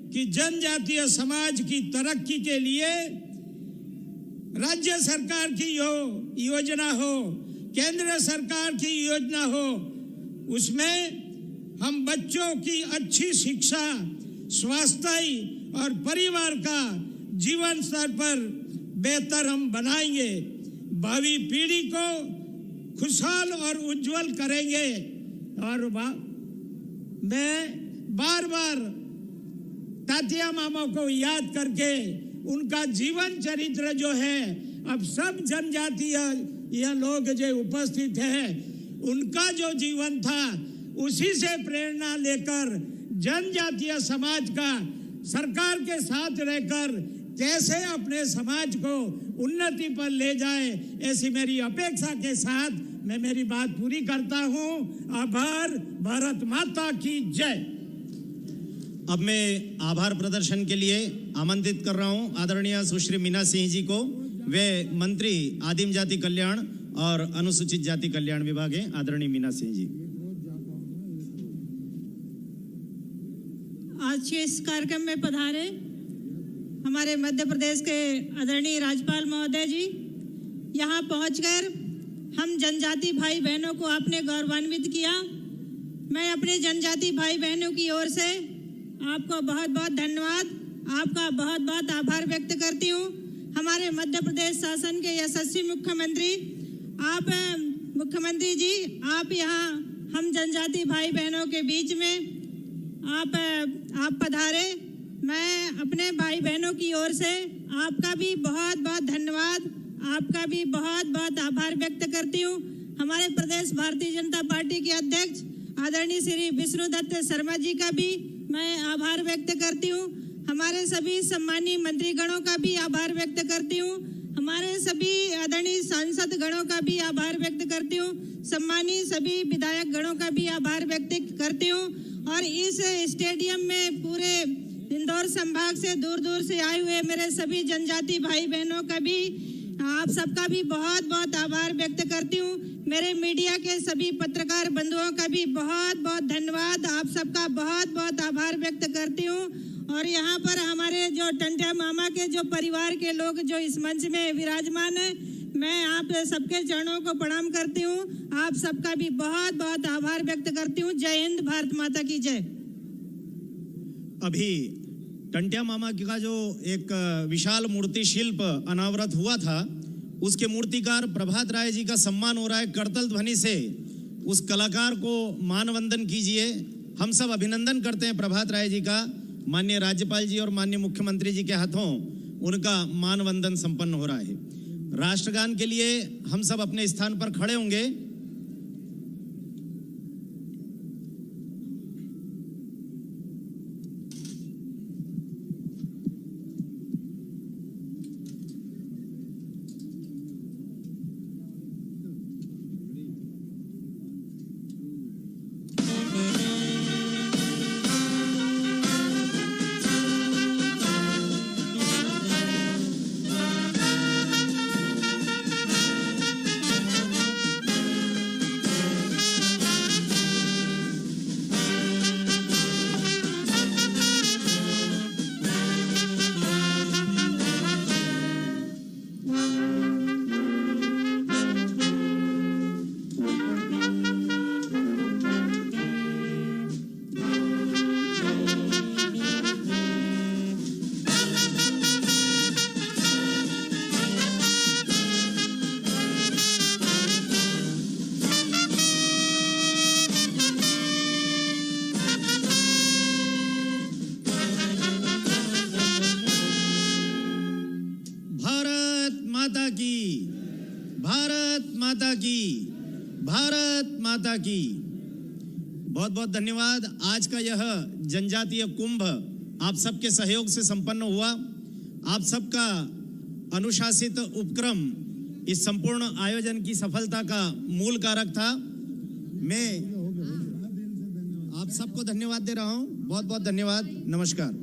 कि जनजातीय समाज की तरक्की के लिए राज्य सरकार की योजना हो, केंद्र सरकार की योजना हो, उसमें हम बच्चों की अच्छी शिक्षा, स्वास्थ्य और परिवार का जीवन स्तर पर बेहतर हम बनाएंगे, भावी पीढ़ी को खुशहाल और उज्जवल करेंगे। और मैं बार बार तात्या मामा को याद करके उनका जीवन चरित्र जो है, अब सब जनजातीय यह लोग जो उपस्थित हैं, उनका जो जीवन था उसी से प्रेरणा लेकर जनजातीय समाज का सरकार के साथ रहकर कैसे अपने समाज को उन्नति पर ले जाए, ऐसी मेरी अपेक्षा के साथ मैं मेरी बात पूरी करता हूं। आभार। भारत माता की जय। अब मैं आभार प्रदर्शन के लिए आमंत्रित कर रहा हूं आदरणीय सुश्री मीना सिंह जी को। वे मंत्री आदिम जाति कल्याण और अनुसूचित जाति कल्याण विभाग हैं। आदरणीय मीना सिंह जी। आज के इस कार्यक्रम में पधारे हमारे मध्य प्रदेश के आदरणीय राज्यपाल महोदय जी, यहाँ पहुंचकर हम जनजाति भाई बहनों को आपने गौरवान्वित किया। मैं अपने जनजाति भाई बहनों की ओर से आपको बहुत बहुत धन्यवाद, आपका बहुत बहुत आभार व्यक्त करती हूँ। हमारे मध्य प्रदेश शासन के यशस्वी मुख्यमंत्री मुख्यमंत्री जी, आप यहाँ हम जनजाति भाई बहनों के बीच में आप पधारे। मैं अपने भाई बहनों की ओर से आपका भी बहुत बहुत धन्यवाद, आपका भी बहुत बहुत आभार व्यक्त करती हूँ। हमारे प्रदेश भारतीय जनता पार्टी के अध्यक्ष आदरणीय श्री विष्णुदत्त शर्मा जी का भी मैं आभार व्यक्त करती हूँ। हमारे सभी सम्मानीय मंत्रीगणों का भी आभार व्यक्त करती हूँ। हमारे सभी आदरणीय सांसद गणों का भी आभार व्यक्त करती हूँ। सम्मानीय सभी विधायक गणों का भी आभार व्यक्त करती हूँ। और इस स्टेडियम में पूरे इंदौर संभाग से दूर दूर से आए हुए मेरे सभी जनजाति भाई बहनों का भी, आप सबका भी बहुत बहुत आभार व्यक्त करती हूँ। मेरे मीडिया के सभी पत्रकार बंधुओं का भी बहुत बहुत धन्यवाद, आप सबका बहुत बहुत आभार व्यक्त करती हूँ। और यहाँ पर हमारे जो टंटिया मामा के जो परिवार के लोग जो इस मंच में विराजमान है, मैं आप सबके चरणों को प्रणाम करती हूँ। आप सबका भी बहुत बहुत आभार व्यक्त करती हूँ। जय हिंद, भारत माता की जय। अभी टंटिया मामा का जो एक विशाल मूर्ति शिल्प अनावरत हुआ था, उसके मूर्तिकार प्रभात राय जी का सम्मान हो रहा है। करतल ध्वनि से उस कलाकार को मानवंदन कीजिए। हम सब अभिनंदन करते हैं प्रभात राय जी का। माननीय राज्यपाल जी और माननीय मुख्यमंत्री जी के हाथों उनका मानवंदन संपन्न हो रहा है। राष्ट्रगान के लिए हम सब अपने स्थान पर खड़े होंगे। भारत माता की। बहुत बहुत धन्यवाद। आज का यह जनजातीय कुंभ आप सबके सहयोग से संपन्न हुआ। आप सबका अनुशासित उपक्रम इस संपूर्ण आयोजन की सफलता का मूल कारक था। मैं आप सबको धन्यवाद दे रहा हूं। बहुत बहुत धन्यवाद। नमस्कार।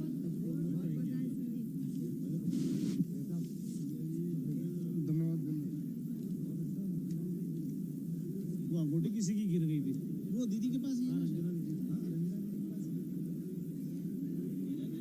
किसी की गिर गई थी, वो दीदी के पास